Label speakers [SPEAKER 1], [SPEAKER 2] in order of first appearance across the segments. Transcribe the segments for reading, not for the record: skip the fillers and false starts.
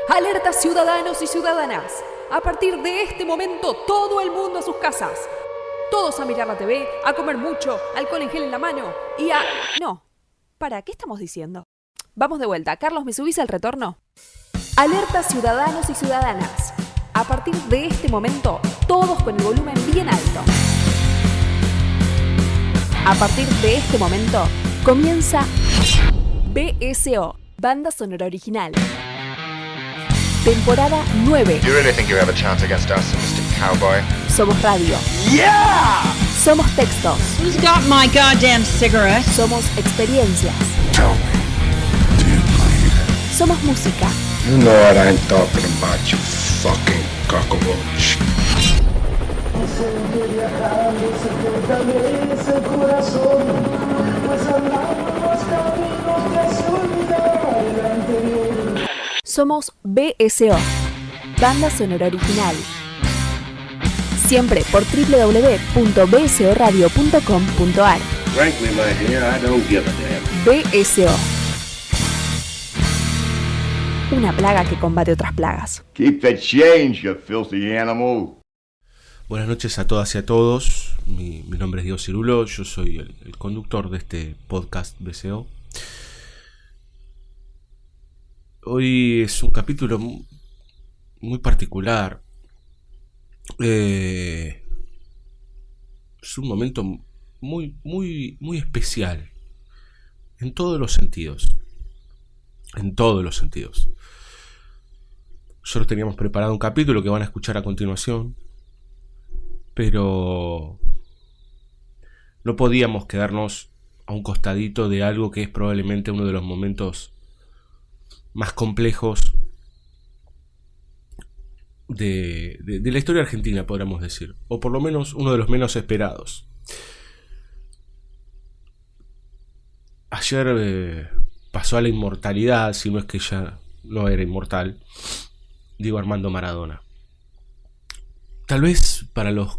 [SPEAKER 1] Alerta ciudadanos y ciudadanas. A partir de este momento, todo el mundo a sus casas. Todos a mirar la TV, a comer mucho, alcohol en gel en la mano y a... No. ¿Para qué estamos diciendo? Vamos de vuelta. Carlos, ¿me subís al retorno? Alerta ciudadanos y ciudadanas. A partir de este momento, todos con el volumen bien alto. A partir de este momento, comienza BSO, Banda Sonora Original. Temporada 9.
[SPEAKER 2] Do you really think you have a chance against us, Mr. Cowboy?
[SPEAKER 1] Somos radio.
[SPEAKER 3] Yeah!
[SPEAKER 1] Somos textos.
[SPEAKER 4] Who's got my goddamn cigarette?
[SPEAKER 1] Somos experiencias.
[SPEAKER 3] Tell me, do you believe?
[SPEAKER 1] Somos música.
[SPEAKER 3] You know what I'm talking about, you fucking cockroach.
[SPEAKER 1] Somos BSO, Banda Sonora Original. Siempre por www.bsoradio.com.ar.
[SPEAKER 5] Frankly, my dear, I don't give a damn.
[SPEAKER 1] BSO. Una plaga que combate otras plagas.
[SPEAKER 6] Keep the change, you filthy animal.
[SPEAKER 7] Buenas noches a todas y a todos. Mi nombre es Diego Cirulo. Yo soy el conductor de este podcast BSO. Hoy es un capítulo muy particular. Es un momento muy especial. En todos los sentidos. En todos los sentidos. Nosotros teníamos preparado un capítulo que van a escuchar a continuación. Pero no podíamos quedarnos a un costadito de algo que es probablemente uno de los momentos más complejos de la historia argentina, podríamos decir, o por lo menos uno de los menos esperados. Ayer pasó a la inmortalidad, si no es que ya no era inmortal, Diego Armando Maradona. Tal vez para los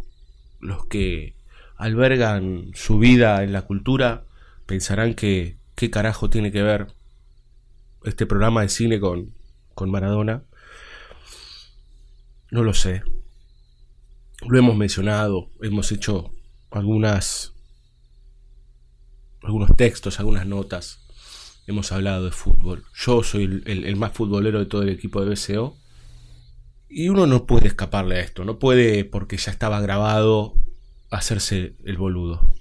[SPEAKER 7] que albergan su vida en la cultura pensarán que qué carajo tiene que ver este programa de cine con Maradona. No lo sé. Lo hemos mencionado, hemos hecho algunos textos, algunas notas. Hemos hablado de fútbol. Yo soy el más futbolero de todo el equipo de BSO. Y uno no puede escaparle a esto. No puede, porque ya estaba grabado, hacerse el boludo.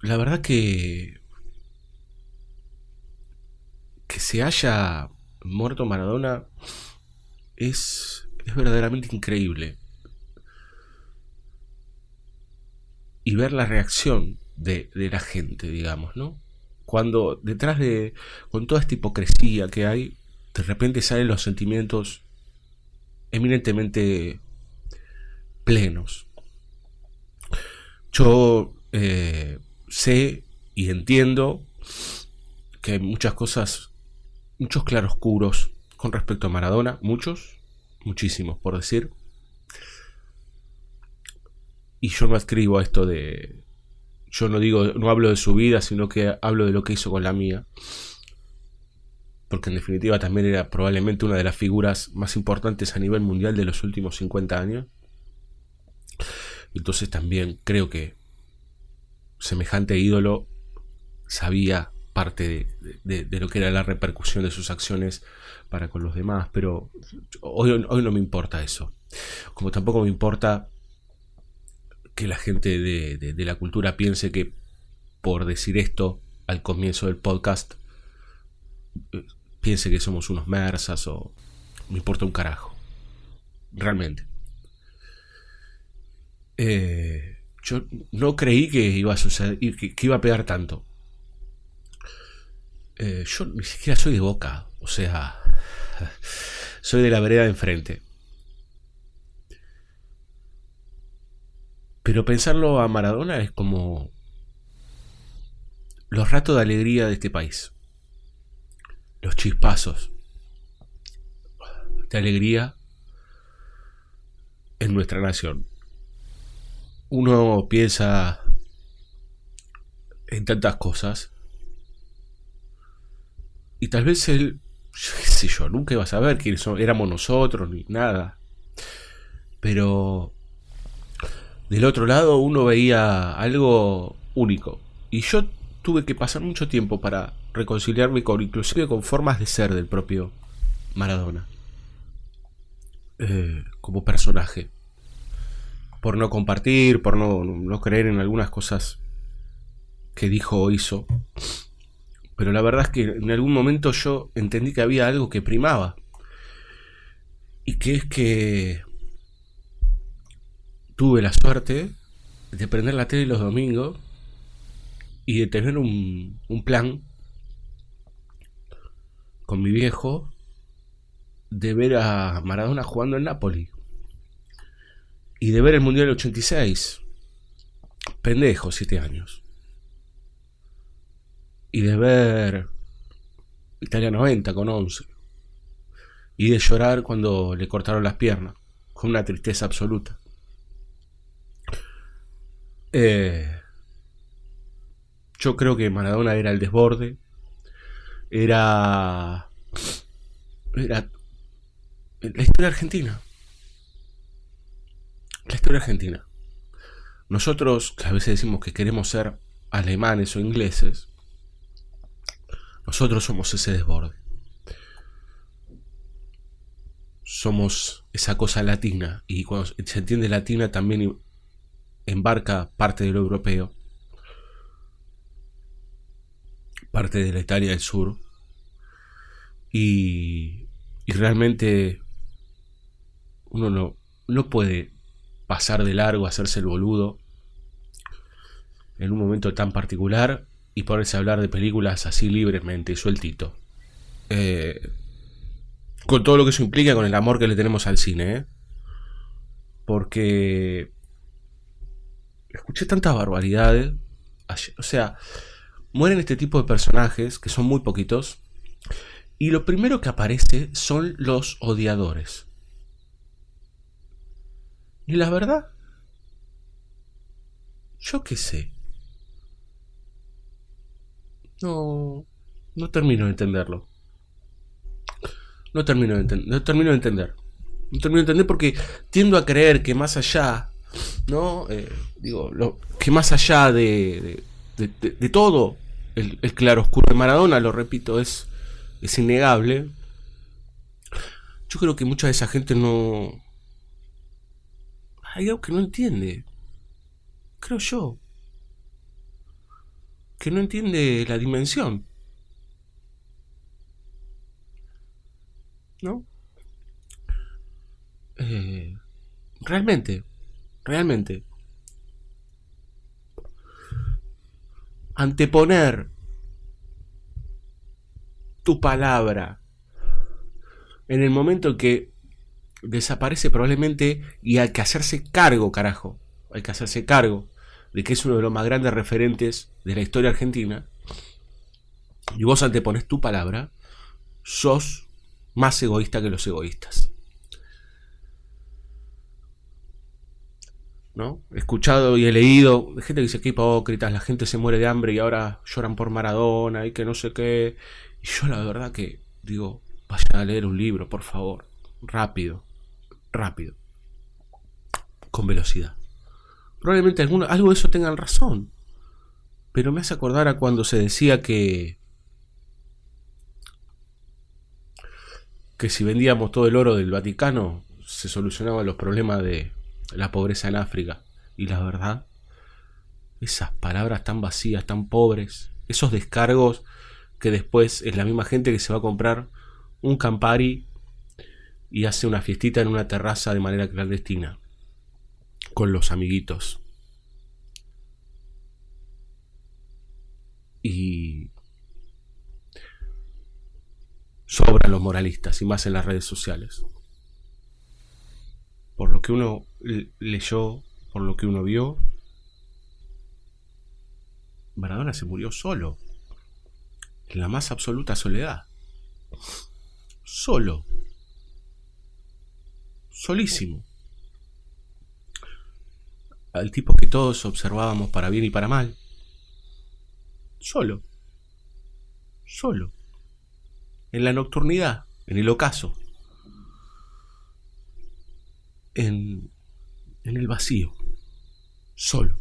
[SPEAKER 7] La verdad que se haya muerto Maradona es verdaderamente increíble. Y ver la reacción de la gente, digamos, ¿no? Cuando detrás con toda esta hipocresía que hay, de repente salen los sentimientos eminentemente plenos. Yo sé y entiendo que hay muchas cosas, muchos claroscuros con respecto a Maradona, muchísimos por decir. Y yo no adscribo a esto de... Yo no hablo de su vida, sino que hablo de lo que hizo con la mía. Porque en definitiva también era probablemente una de las figuras más importantes a nivel mundial de los últimos 50 años. Entonces también creo que semejante ídolo sabía parte de lo que era la repercusión de sus acciones para con los demás. Pero hoy no me importa eso. Como tampoco me importa que la gente de la cultura piense que por decir esto al comienzo del podcast piense que somos unos mersas o me importa un carajo. Realmente. Yo no creí que iba a suceder, que iba a pegar tanto. Yo ni siquiera soy de Boca, o sea, soy de la vereda de enfrente. Pero pensarlo a Maradona es como los ratos de alegría de este país. Los chispazos de alegría en nuestra nación. Uno piensa en tantas cosas Y tal vez él, qué sé yo, nunca iba a saber quiénes éramos nosotros ni nada. Pero del otro lado uno veía algo único. Y yo tuve que pasar mucho tiempo para reconciliarme inclusive con formas de ser del propio Maradona. Como personaje. Por no compartir, por no creer en algunas cosas que dijo o hizo. Pero la verdad es que en algún momento yo entendí que había algo que primaba. Y que es que tuve la suerte de prender la tele los domingos y de tener un plan con mi viejo de ver a Maradona jugando en Napoli y de ver el Mundial 86, pendejo, 7 años, y de ver Italia 90 con 11 y de llorar cuando le cortaron las piernas con una tristeza absoluta. Yo creo que Maradona era el desborde, era la historia argentina. La historia argentina. Nosotros, que a veces decimos que queremos ser alemanes o ingleses, nosotros somos ese desborde. Somos esa cosa latina. Y cuando se entiende latina también embarca parte de lo europeo, parte de la Italia del sur. Y realmente uno no puede pasar de largo, hacerse el boludo en un momento tan particular y ponerse a hablar de películas así libremente y sueltito, con todo lo que eso implica, con el amor que le tenemos al cine, porque escuché tantas barbaridades. O sea, mueren este tipo de personajes que son muy poquitos y lo primero que aparece son los odiadores. Y la verdad, yo qué sé, no termino de entenderlo. No termino de entender porque tiendo a creer que más allá, ¿no? Que más allá de todo, el claroscuro de Maradona, lo repito, es innegable. Yo creo que mucha de esa gente no... Hay algo que no entiende. Creo yo. Que no entiende la dimensión. ¿No? Realmente. Anteponer tu palabra en el momento en que desaparece probablemente, y hay que hacerse cargo, carajo. Hay que hacerse cargo de que es uno de los más grandes referentes de la historia argentina. Y vos antepones tu palabra, sos más egoísta que los egoístas. ¿No? He escuchado y he leído de gente que dice que hipócritas, la gente se muere de hambre y ahora lloran por Maradona y que no sé qué. Y yo la verdad que digo, vayan a leer un libro, por favor. Rápido. Con velocidad. Probablemente algo de eso tengan razón. Pero me hace acordar a cuando se decía que si vendíamos todo el oro del Vaticano se solucionaban los problemas de la pobreza en África. Y la verdad, esas palabras tan vacías, tan pobres, esos descargos que después es la misma gente que se va a comprar un Campari y hace una fiestita en una terraza de manera clandestina con los amiguitos. Y sobran los moralistas, y más en las redes sociales. Por lo que uno leyó, por lo que uno vio, Maradona se murió solo, en la más absoluta soledad. Solo. Solísimo. Al tipo que todos observábamos para bien y para mal. Solo. en la nocturnidad, en el ocaso, en el vacío, solo.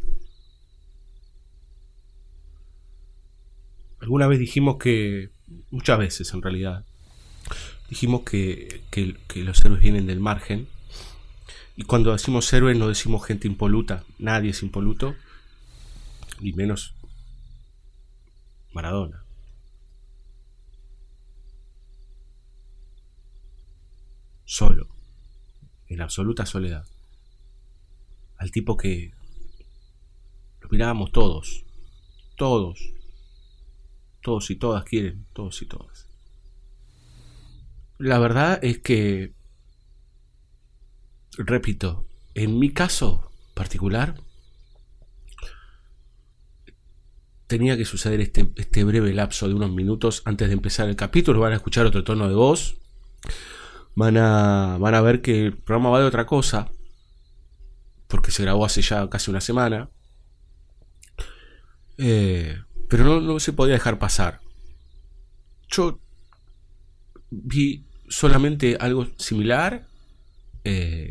[SPEAKER 7] Alguna vez dijimos que, muchas veces en realidad, dijimos que los héroes vienen del margen. Y cuando decimos héroes no decimos gente impoluta. Nadie es impoluto. Y menos Maradona. Solo. En absoluta soledad. Al tipo que lo mirábamos todos. Todos y todas quieren. Todos y todas. La verdad es que, repito, en mi caso particular, tenía que suceder este breve lapso de unos minutos antes de empezar el capítulo. Van a escuchar otro tono de voz. Van a ver que el programa va de otra cosa, porque se grabó hace ya casi una semana. Pero no se podía dejar pasar. Yo vi solamente algo similar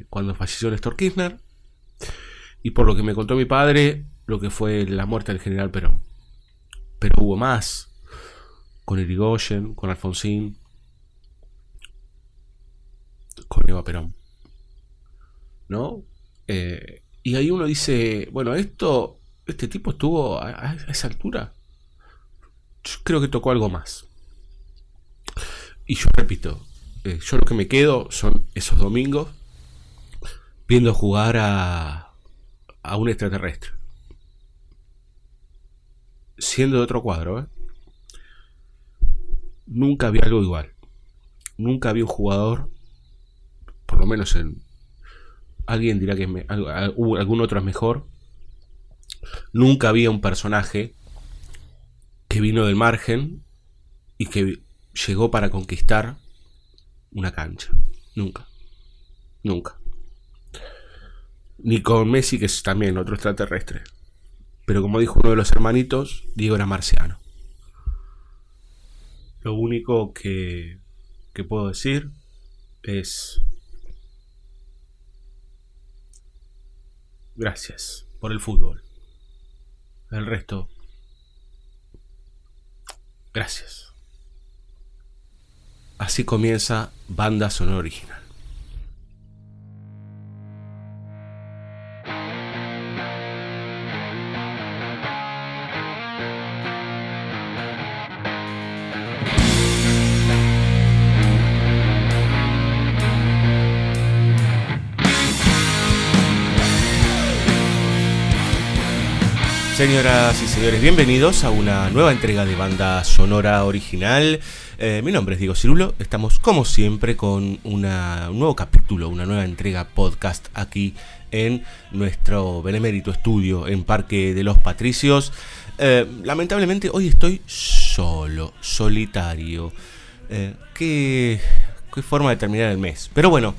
[SPEAKER 7] cuando falleció Néstor Kirchner, y por lo que me contó mi padre, lo que fue la muerte del general Perón. Pero hubo más, con Irigoyen, con Alfonsín, con Eva Perón, ¿no? Y ahí uno dice, bueno, este tipo estuvo a esa altura. Yo creo que tocó algo más. Y yo repito, yo lo que me quedo son esos domingos viendo jugar a un extraterrestre. Siendo de otro cuadro, Nunca vi algo igual. Nunca vi un jugador, por lo menos alguien dirá que algún otro es mejor. Nunca vi un personaje que vino del margen y que llegó para conquistar una cancha. Nunca. Ni con Messi, que es también otro extraterrestre. Pero como dijo uno de los hermanitos, Diego era marciano. Lo único que puedo decir es: gracias por el fútbol. El resto, gracias. Así comienza Banda Sonora Original. Señoras y señores, bienvenidos a una nueva entrega de Banda Sonora Original. Mi nombre es Diego Cirulo. Estamos como siempre con un nuevo capítulo, una nueva entrega podcast aquí en nuestro benemérito estudio en Parque de los Patricios. Lamentablemente hoy estoy solitario. Qué forma de terminar el mes. Pero bueno,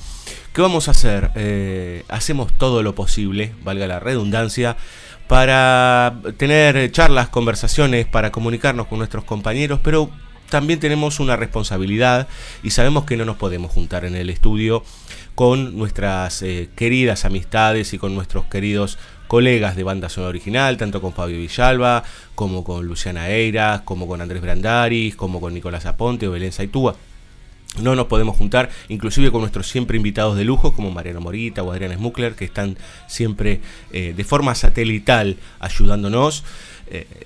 [SPEAKER 7] ¿qué vamos a hacer? Hacemos todo lo posible, valga la redundancia, para tener charlas, conversaciones, para comunicarnos con nuestros compañeros, pero también tenemos una responsabilidad y sabemos que no nos podemos juntar en el estudio con nuestras queridas amistades y con nuestros queridos colegas de Banda Sonora Original, tanto con Fabio Villalba, como con Luciana Eiras, como con Andrés Brandaris, como con Nicolás Aponte o Belén Saitúa. No nos podemos juntar, inclusive con nuestros siempre invitados de lujo, como Mariano Morita o Adrián Smukler, que están siempre de forma satelital ayudándonos.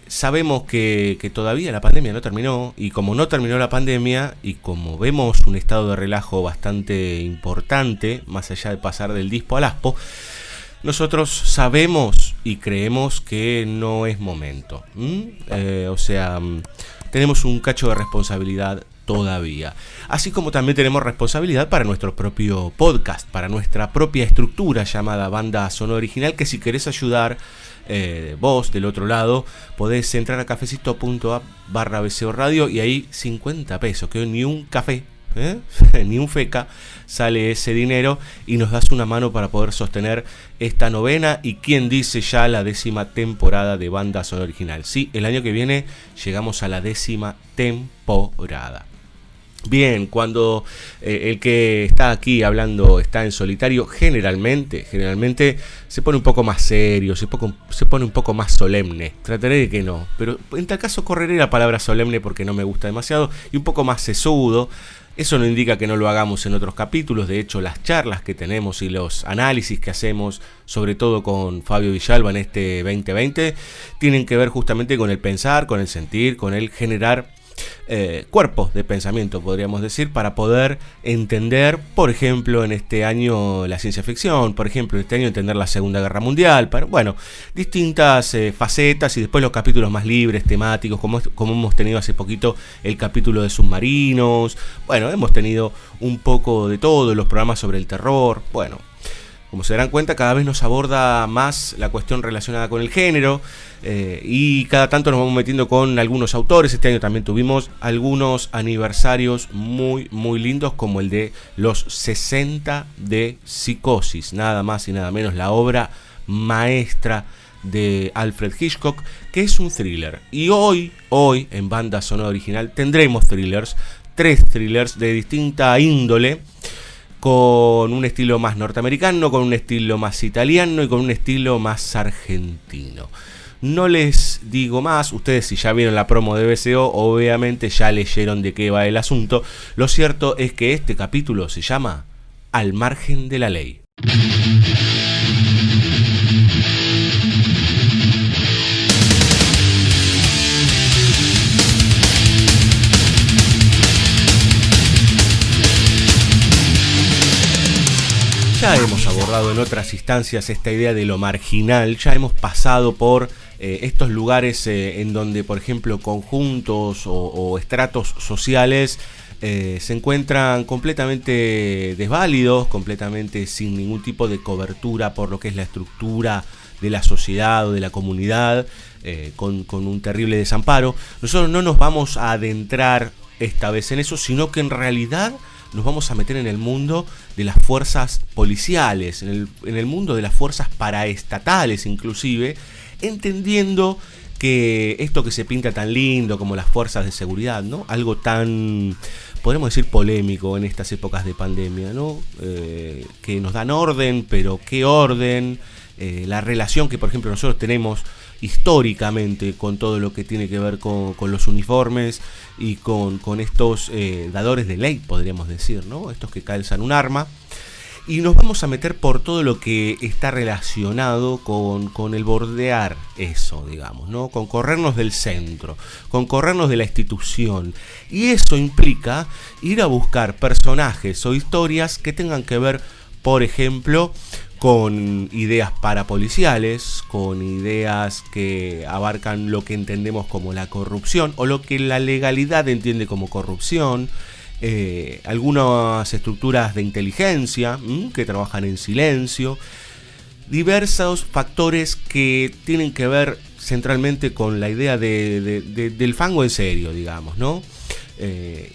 [SPEAKER 7] Sabemos que todavía la pandemia no terminó, y como no terminó la pandemia, y como vemos un estado de relajo bastante importante, más allá de pasar del dispo al aspo, nosotros sabemos y creemos que no es momento. Tenemos un cacho de responsabilidad todavía. Así como también tenemos responsabilidad para nuestro propio podcast, para nuestra propia estructura llamada Banda Sonora Original, que si querés ayudar, vos del otro lado, podés entrar a cafecito.app/BCO Radio y ahí 50 pesos, que ni un café, ni un feca, sale ese dinero y nos das una mano para poder sostener esta novena y quien dice ya la 10ª temporada de Banda Sonora Original. Sí, el año que viene llegamos a la 10ª temporada. Bien, cuando el que está aquí hablando está en solitario, generalmente se pone un poco más serio, se pone un poco más solemne. Trataré de que no, pero en tal caso correré la palabra solemne porque no me gusta demasiado, y un poco más sesudo. Eso no indica que no lo hagamos en otros capítulos. De hecho, las charlas que tenemos y los análisis que hacemos, sobre todo con Fabio Villalba en este 2020, tienen que ver justamente con el pensar, con el sentir, con el generar cuerpos de pensamiento, podríamos decir, para poder entender, por ejemplo, en este año la ciencia ficción, por ejemplo, en este año entender la Segunda Guerra Mundial, bueno, distintas facetas, y después los capítulos más libres, temáticos, como hemos tenido hace poquito el capítulo de submarinos. Bueno, hemos tenido un poco de todo, los programas sobre el terror. Bueno, como se darán cuenta, cada vez nos aborda más la cuestión relacionada con el género, y cada tanto nos vamos metiendo con algunos autores. Este año también tuvimos algunos aniversarios muy, muy lindos, como el de los 60 de Psicosis, nada más y nada menos, la obra maestra de Alfred Hitchcock, que es un thriller. Y hoy en Banda Sonora Original tendremos thrillers, 3 thrillers de distinta índole, con un estilo más norteamericano, con un estilo más italiano y con un estilo más argentino. No les digo más, ustedes si ya vieron la promo de BCO, obviamente ya leyeron de qué va el asunto. Lo cierto es que este capítulo se llama Al margen de la ley. Ya hemos abordado en otras instancias esta idea de lo marginal, ya hemos pasado por estos lugares en donde, por ejemplo, conjuntos o estratos sociales se encuentran completamente desválidos, completamente sin ningún tipo de cobertura por lo que es la estructura de la sociedad o de la comunidad, con un terrible desamparo. Nosotros no nos vamos a adentrar esta vez en eso, sino que en realidad nos vamos a meter en el mundo de las fuerzas policiales, en el mundo de las fuerzas paraestatales inclusive, entendiendo que esto que se pinta tan lindo como las fuerzas de seguridad, ¿no? Algo tan, podemos decir, polémico en estas épocas de pandemia, ¿no? Que nos dan orden, pero ¿qué orden? La relación que, por ejemplo, nosotros tenemos históricamente con todo lo que tiene que ver con los uniformes y con estos dadores de ley, podríamos decir, ¿no? Estos que calzan un arma. Y nos vamos a meter por todo lo que está relacionado con el bordear eso, digamos, ¿no? Con corrernos del centro, con corrernos de la institución. Y eso implica ir a buscar personajes o historias que tengan que ver, por ejemplo, con ideas parapoliciales, con ideas que abarcan lo que entendemos como la corrupción o lo que la legalidad entiende como corrupción, algunas estructuras de inteligencia que trabajan en silencio, diversos factores que tienen que ver centralmente con la idea del fango en serio, digamos, ¿no?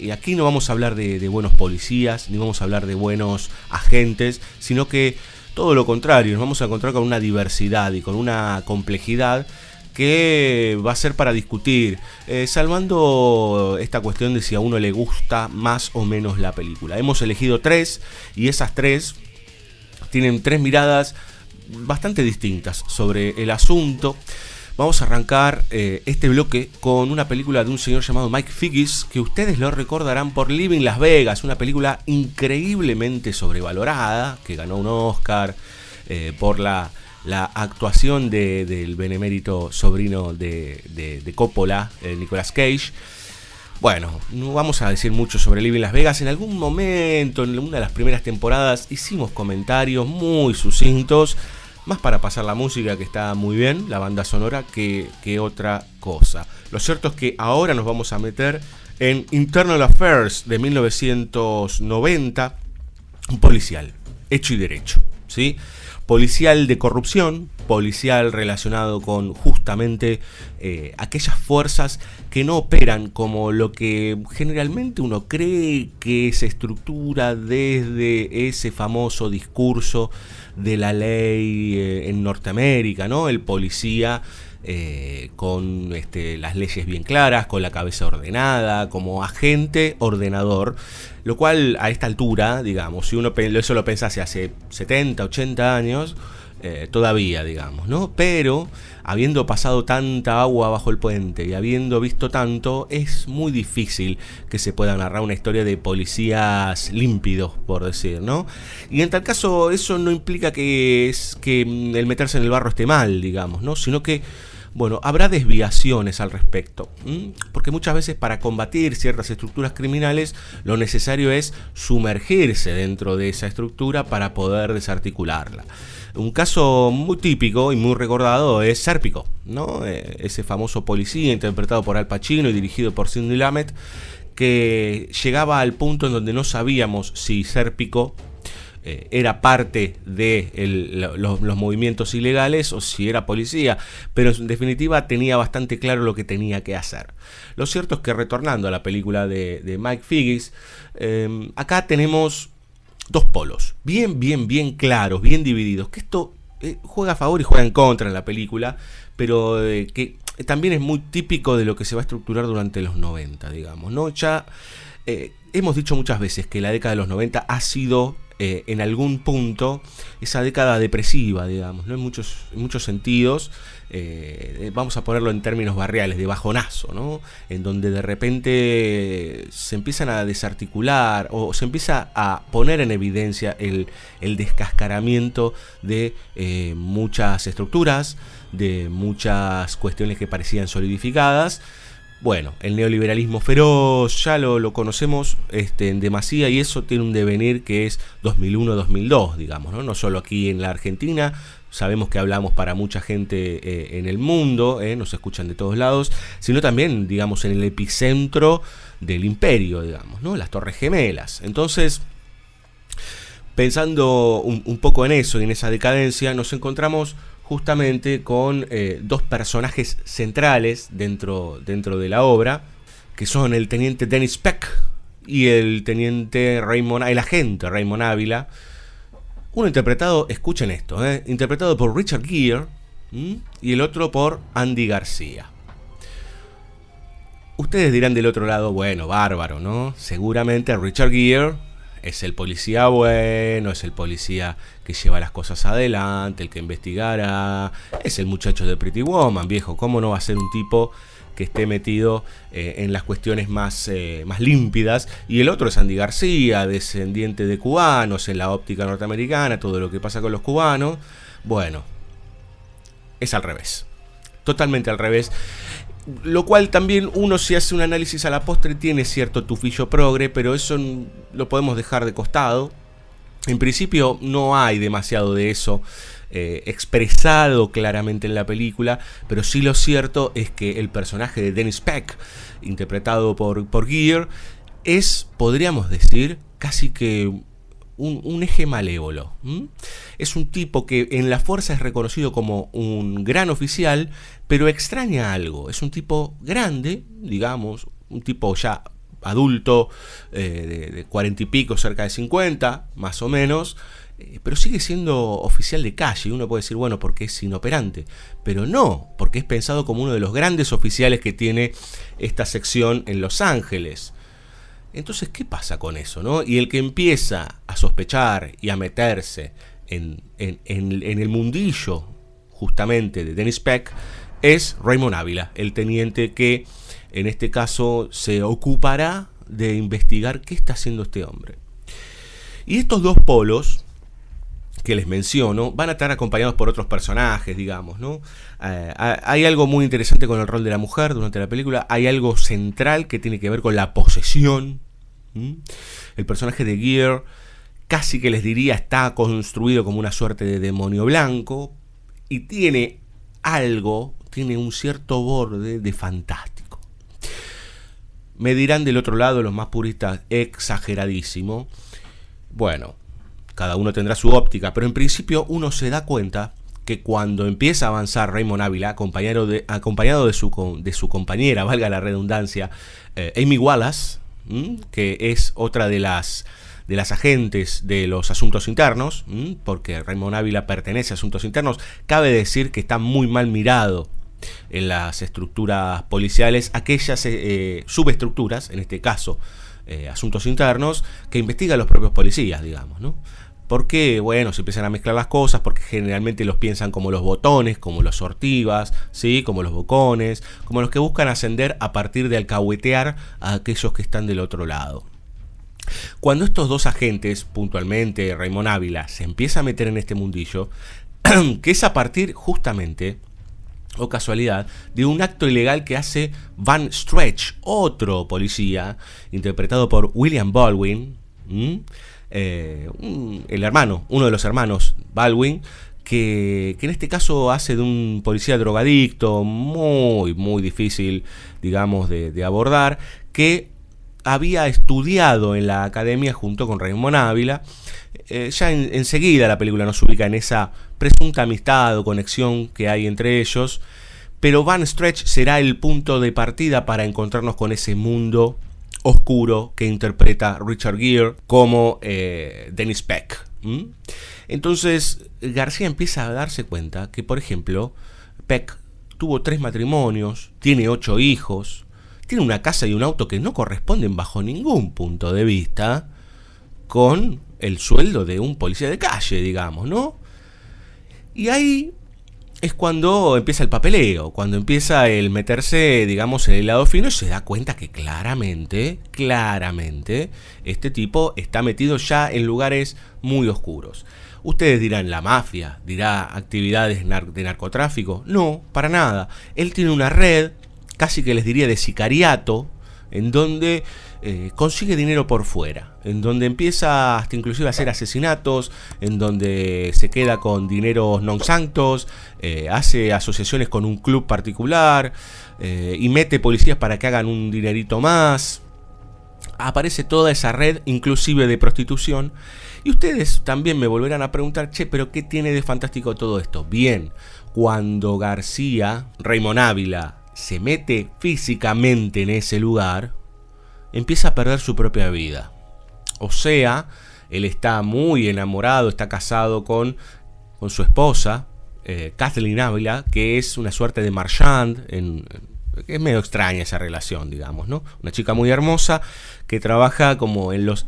[SPEAKER 7] Y aquí no vamos a hablar de buenos policías, ni vamos a hablar de buenos agentes, sino que todo lo contrario, nos vamos a encontrar con una diversidad y con una complejidad que va a ser para discutir, salvando esta cuestión de si a uno le gusta más o menos la película. Hemos elegido 3 y esas 3 tienen 3 miradas bastante distintas sobre el asunto. Vamos a arrancar este bloque con una película de un señor llamado Mike Figgis, que ustedes lo recordarán por Living Las Vegas, una película increíblemente sobrevalorada, que ganó un Oscar por la actuación del benemérito sobrino de Coppola, Nicolas Cage. Bueno, no vamos a decir mucho sobre Living Las Vegas. En algún momento, en una de las primeras temporadas, hicimos comentarios muy sucintos, más para pasar la música, que está muy bien, la banda sonora, que otra cosa. Lo cierto es que ahora nos vamos a meter en Internal Affairs de 1990, un policial, hecho y derecho, ¿sí? Policial de corrupción, policial relacionado con justamente aquellas fuerzas que no operan como lo que generalmente uno cree que se estructura desde ese famoso discurso de la ley en Norteamérica, ¿no? El policía con las leyes bien claras, con la cabeza ordenada, como agente ordenador, lo cual a esta altura, digamos, si uno eso lo pensase hace 70, 80 años, todavía, digamos, ¿no? Pero habiendo pasado tanta agua bajo el puente y habiendo visto tanto, es muy difícil que se pueda narrar una historia de policías límpidos, por decir, ¿no? Y en tal caso, eso no implica que el meterse en el barro esté mal, digamos, ¿no? Sino que, bueno, habrá desviaciones al respecto, porque muchas veces para combatir ciertas estructuras criminales lo necesario es sumergirse dentro de esa estructura para poder desarticularla. Un caso muy típico y muy recordado es Sérpico, ¿no? Ese famoso policía interpretado por Al Pacino y dirigido por Sidney Lumet, que llegaba al punto en donde no sabíamos si Sérpico era parte de los movimientos ilegales o si era policía, pero en definitiva tenía bastante claro lo que tenía que hacer. Lo cierto es que, retornando a la película de Mike Figgis, acá tenemos dos polos, bien claros, bien divididos, que esto juega a favor y juega en contra en la película, pero que también es muy típico de lo que se va a estructurar durante los 90, digamos, ¿no? Ya hemos dicho muchas veces que la década de los 90 ha sido en algún punto esa década depresiva, digamos, ¿no? En muchos sentidos, vamos a ponerlo en términos barriales, de bajonazo, ¿no? En donde de repente se empiezan a desarticular o se empieza a poner en evidencia el descascaramiento de muchas estructuras, de muchas cuestiones que parecían solidificadas. Bueno, el neoliberalismo feroz ya lo conocemos en demasía, y eso tiene un devenir que es 2001-2002, digamos, ¿no? No solo aquí en la Argentina, sabemos que hablamos para mucha gente en el mundo, nos escuchan de todos lados, sino también, digamos, en el epicentro del imperio, digamos, ¿no? Las Torres Gemelas. Entonces, pensando un poco en eso y en esa decadencia, nos encontramos justamente con dos personajes centrales dentro de la obra, que son el teniente Dennis Peck y el agente Raymond Ávila. Uno interpretado, escuchen esto, interpretado por Richard Gere, y el otro por Andy García. Ustedes dirán del otro lado, bueno, bárbaro, ¿no? Seguramente Richard Gere es el policía bueno, es el policía que lleva las cosas adelante, el que investigará, es el muchacho de Pretty Woman, viejo. ¿Cómo no va a ser un tipo que esté metido en las cuestiones más límpidas? Y el otro es Andy García, descendiente de cubanos, en la óptica norteamericana, todo lo que pasa con los cubanos. Bueno, es al revés, totalmente al revés. Lo cual también uno, si hace un análisis a la postre, tiene cierto tufillo progre, pero eso lo podemos dejar de costado. En principio no hay demasiado de eso expresado claramente en la película, pero sí lo cierto es que el personaje de Dennis Peck, interpretado por Gere, es, podríamos decir, casi que un eje malévolo. Es un tipo que en la fuerza es reconocido como un gran oficial, pero extraña algo. Es un tipo grande, digamos, un tipo ya adulto, de 40 y pico, cerca de 50, más o menos, pero sigue siendo oficial de calle. Uno puede decir, bueno, porque es inoperante, pero no, porque es pensado como uno de los grandes oficiales que tiene esta sección en Los Ángeles. Entonces, ¿qué pasa con eso, no? Y el que empieza a sospechar y a meterse en el mundillo justamente de Dennis Peck es Raymond Ávila, el teniente que en este caso se ocupará de investigar qué está haciendo este hombre. Y estos dos polos que les menciono van a estar acompañados por otros personajes, digamos, ¿no? Hay algo muy interesante con el rol de la mujer durante la película. Hay algo central que tiene que ver con la posesión. El personaje de Gere casi que les diría está construido como una suerte de demonio blanco y tiene un cierto borde de fantástico. Me dirán del otro lado los más puristas, exageradísimo. Bueno, cada uno tendrá su óptica, pero en principio uno se da cuenta que cuando empieza a avanzar Raymond Ávila, acompañado de su compañera, valga la redundancia, Amy Wallace, que es otra de las agentes de los asuntos internos, porque Raymond Ávila pertenece a asuntos internos. Cabe decir que está muy mal mirado en las estructuras policiales aquellas subestructuras, en este caso asuntos internos, que investigan los propios policías, digamos, ¿no? Porque, bueno, se empiezan a mezclar las cosas, porque generalmente los piensan como los botones, como los sortivas, ¿sí? Como los bocones, como los que buscan ascender a partir de alcahuetear a aquellos que están del otro lado. Cuando estos dos agentes, puntualmente Raymond Ávila, se empieza a meter en este mundillo, que es a partir justamente, o casualidad, de un acto ilegal que hace Van Stretch, otro policía, interpretado por William Baldwin, el hermano, uno de los hermanos Baldwin, que en este caso hace de un policía drogadicto, muy difícil, digamos, de abordar, que había estudiado en la academia junto con Raymond Ávila. Ya enseguida la película nos ubica en esa presunta amistad o conexión que hay entre ellos, pero Van Stretch será el punto de partida para encontrarnos con ese mundo oscuro que interpreta Richard Gere como Dennis Peck. Entonces García empieza a darse cuenta que, por ejemplo, Peck tuvo 3 matrimonios, tiene 8 hijos, tiene una casa y un auto que no corresponden bajo ningún punto de vista con el sueldo de un policía de calle, digamos, ¿no? Y ahí es cuando empieza el papeleo, cuando empieza el meterse, digamos, en el lado fino, y se da cuenta que claramente, este tipo está metido ya en lugares muy oscuros. Ustedes dirán, ¿la mafia dirá actividades de narcotráfico? No, para nada. Él tiene una red, casi que les diría de sicariato, en donde consigue dinero por fuera, en donde empieza hasta inclusive a hacer asesinatos, en donde se queda con dineros non santos, hace asociaciones con un club particular y mete policías para que hagan un dinerito más. Aparece toda esa red, inclusive de prostitución. Y ustedes también me volverán a preguntar, che, pero ¿qué tiene de fantástico todo esto? Bien, cuando García, Raymond Ávila, se mete físicamente en ese lugar, empieza a perder su propia vida. O sea, él está muy enamorado, está casado con su esposa, Kathleen Ávila, que es una suerte de marchand. Es medio extraña esa relación, digamos, ¿no? Una chica muy hermosa que trabaja como en los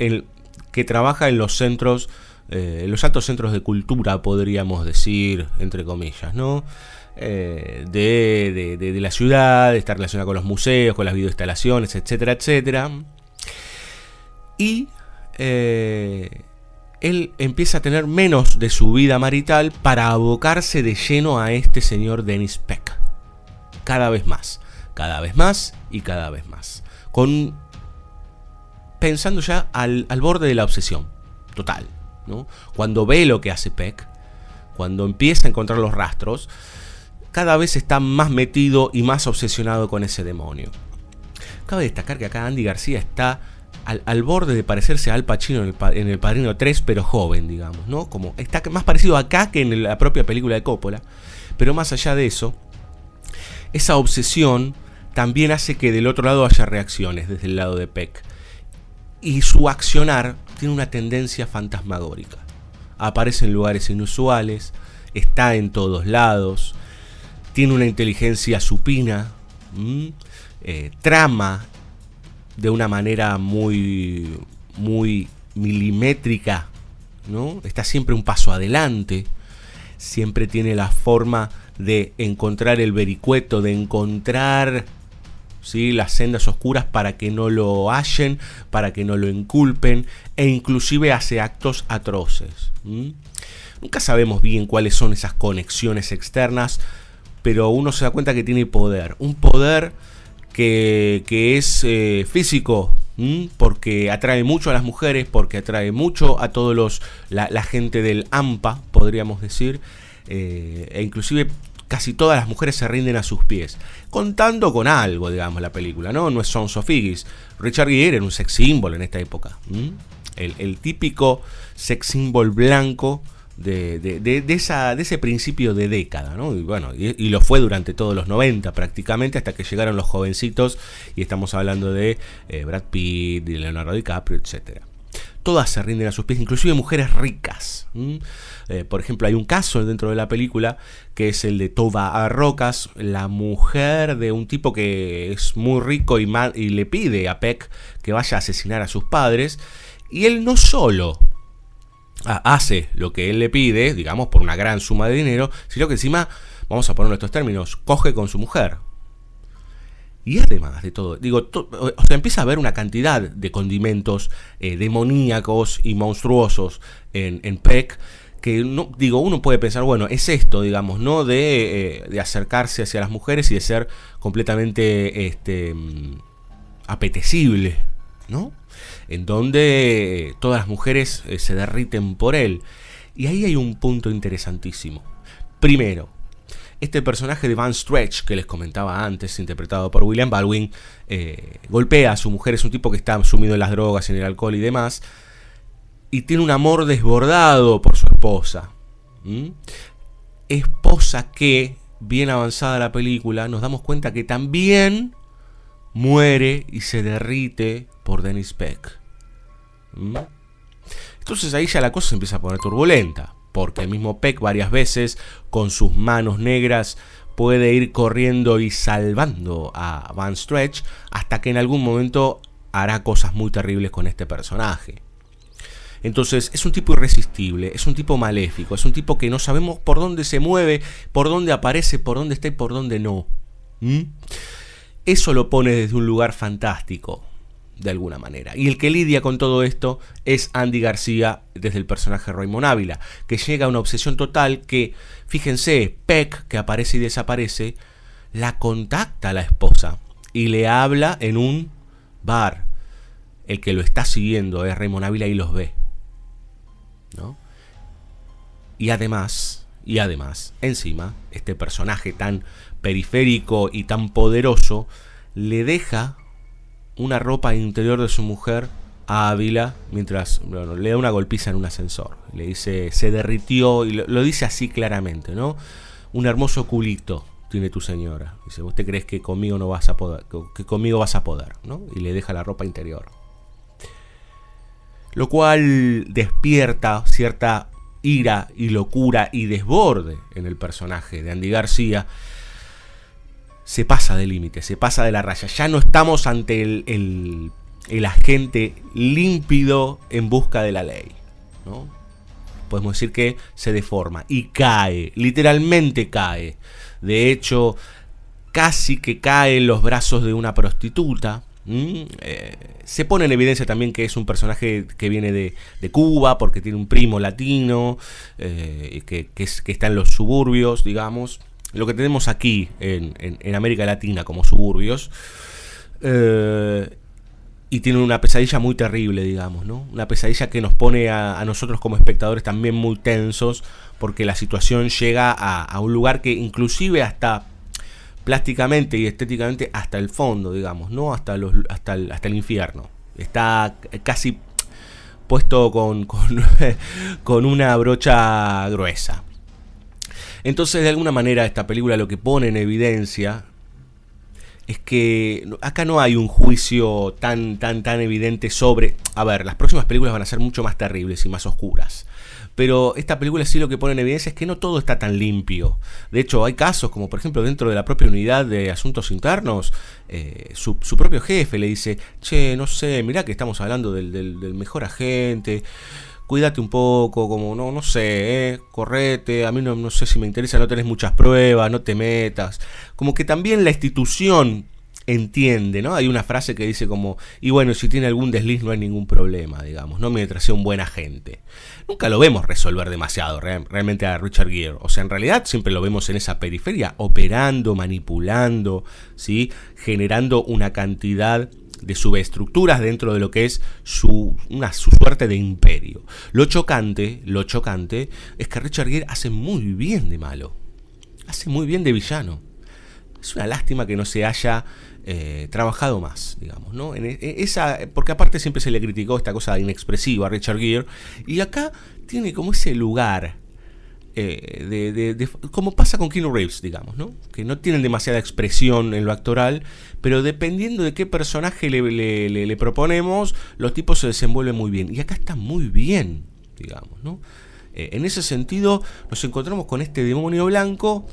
[SPEAKER 7] centros, en los altos centros de cultura, podríamos decir, entre comillas, ¿no? De la ciudad, está relacionada con los museos, con las videoinstalaciones, etcétera, etcétera. Y él empieza a tener menos de su vida marital para abocarse de lleno a este señor Dennis Peck. Cada vez más y cada vez más. Pensando ya al borde de la obsesión total, ¿no? Cuando ve lo que hace Peck, cuando empieza a encontrar los rastros, cada vez está más metido y más obsesionado con ese demonio. Cabe destacar que acá Andy García está al borde de parecerse a Al Pacino en el Padrino 3, pero joven, digamos, ¿no? Como está más parecido acá que en la propia película de Coppola. Pero más allá de eso, esa obsesión también hace que del otro lado haya reacciones desde el lado de Peck. Y su accionar tiene una tendencia fantasmagórica. Aparece en lugares inusuales, está en todos lados, tiene una inteligencia supina, trama de una manera muy milimétrica, ¿no? Está siempre un paso adelante, siempre tiene la forma de encontrar el vericueto, de encontrar, ¿sí?, las sendas oscuras para que no lo hallen, para que no lo inculpen, e inclusive hace actos atroces. Nunca sabemos bien cuáles son esas conexiones externas, pero uno se da cuenta que tiene poder, un poder que es físico, porque atrae mucho a las mujeres, porque atrae mucho a todos la gente del AMPA, podríamos decir, e inclusive casi todas las mujeres se rinden a sus pies, contando con algo, digamos, la película, no es Sons of Iggy's. Richard Gere era un sex symbol en esta época, el típico sex symbol blanco de ese principio de década, ¿no? Y bueno, y lo fue durante todos los 90 prácticamente, hasta que llegaron los jovencitos, y estamos hablando de Brad Pitt, de Leonardo DiCaprio, etc. todas se rinden a sus pies, inclusive mujeres ricas. Por ejemplo, hay un caso dentro de la película que es el de Tova Rocas, la mujer de un tipo que es muy rico y le pide a Peck que vaya a asesinar a sus padres, y él no solo hace lo que él le pide, digamos, por una gran suma de dinero, sino que encima, vamos a ponerlo en estos términos, coge con su mujer. Y además de todo, empieza a haber una cantidad de condimentos demoníacos y monstruosos en Peck, que uno puede pensar, bueno, es esto, digamos, ¿no? De acercarse hacia las mujeres y de ser completamente apetecible, ¿no? En donde todas las mujeres se derriten por él. Y ahí hay un punto interesantísimo. Primero, este personaje de Van Stretch, que les comentaba antes, interpretado por William Baldwin, golpea a su mujer, es un tipo que está sumido en las drogas, en el alcohol y demás, y tiene un amor desbordado por su esposa. Esposa que, bien avanzada la película, nos damos cuenta que también muere y se derrite por Dennis Peck. Entonces ahí ya la cosa se empieza a poner turbulenta, porque el mismo Peck varias veces con sus manos negras puede ir corriendo y salvando a Van Stretch, hasta que en algún momento hará cosas muy terribles con este personaje. Entonces es un tipo irresistible, es un tipo maléfico, es un tipo que no sabemos por dónde se mueve, por dónde aparece, por dónde está y por dónde no. Eso lo pone desde un lugar fantástico, de alguna manera. Y el que lidia con todo esto es Andy García, desde el personaje Raymond Ávila, que llega a una obsesión total que, fíjense, Peck, que aparece y desaparece, la contacta a la esposa y le habla en un bar. El que lo está siguiendo es Raymond Ávila y los ve, ¿no? Y además, encima, este personaje tan periférico y tan poderoso le deja una ropa interior de su mujer a Ávila mientras le da una golpiza en un ascensor. Le dice, se derritió, y lo dice así claramente, ¿no? Un hermoso culito tiene tu señora. Dice, ¿vos te crees que conmigo no vas a poder? Que conmigo vas a poder, ¿no? Y le deja la ropa interior. Lo cual despierta cierta ira y locura y desborde en el personaje de Andy García. Se pasa del límite, se pasa de la raya. Ya no estamos ante el agente límpido en busca de la ley, ¿no? Podemos decir que se deforma y cae, literalmente cae. De hecho, casi que cae en los brazos de una prostituta. Se pone en evidencia también que es un personaje que viene de Cuba, porque tiene un primo latino, que está en los suburbios, digamos. Lo que tenemos aquí en América Latina como suburbios, y tiene una pesadilla muy terrible, digamos, ¿no? Una pesadilla que nos pone a nosotros como espectadores también muy tensos, porque la situación llega a un lugar que inclusive hasta plásticamente y estéticamente hasta el fondo, digamos, ¿no? Hasta el infierno. Está casi puesto con una brocha gruesa. Entonces, de alguna manera, esta película lo que pone en evidencia es que acá no hay un juicio tan evidente sobre... A ver, las próximas películas van a ser mucho más terribles y más oscuras. Pero esta película sí lo que pone en evidencia es que no todo está tan limpio. De hecho, hay casos como, por ejemplo, dentro de la propia unidad de asuntos internos, su propio jefe le dice, che, no sé, mirá que estamos hablando del mejor agente... Cuídate un poco, como no sé, correte, a mí no sé si me interesa, no tenés muchas pruebas, no te metas. Como que también la institución entiende, ¿no? Hay una frase que dice como, y bueno, si tiene algún desliz no hay ningún problema, digamos, ¿no? Mientras sea un buen agente. Nunca lo vemos resolver demasiado realmente a Richard Gere. O sea, en realidad siempre lo vemos en esa periferia, operando, manipulando, ¿sí? Generando una cantidad de subestructuras dentro de lo que es su suerte de imperio. Lo chocante es que Richard Gere hace muy bien de malo, hace muy bien de villano. Es una lástima que no se haya trabajado más, digamos, ¿no? Porque aparte siempre se le criticó esta cosa inexpresiva a Richard Gere, y acá tiene como ese lugar como pasa con Keanu Reeves, digamos, ¿no? Que no tienen demasiada expresión en lo actoral, pero dependiendo de qué personaje le proponemos, los tipos se desenvuelven muy bien. Y acá está muy bien, digamos, ¿no? En ese sentido, nos encontramos con este demonio blanco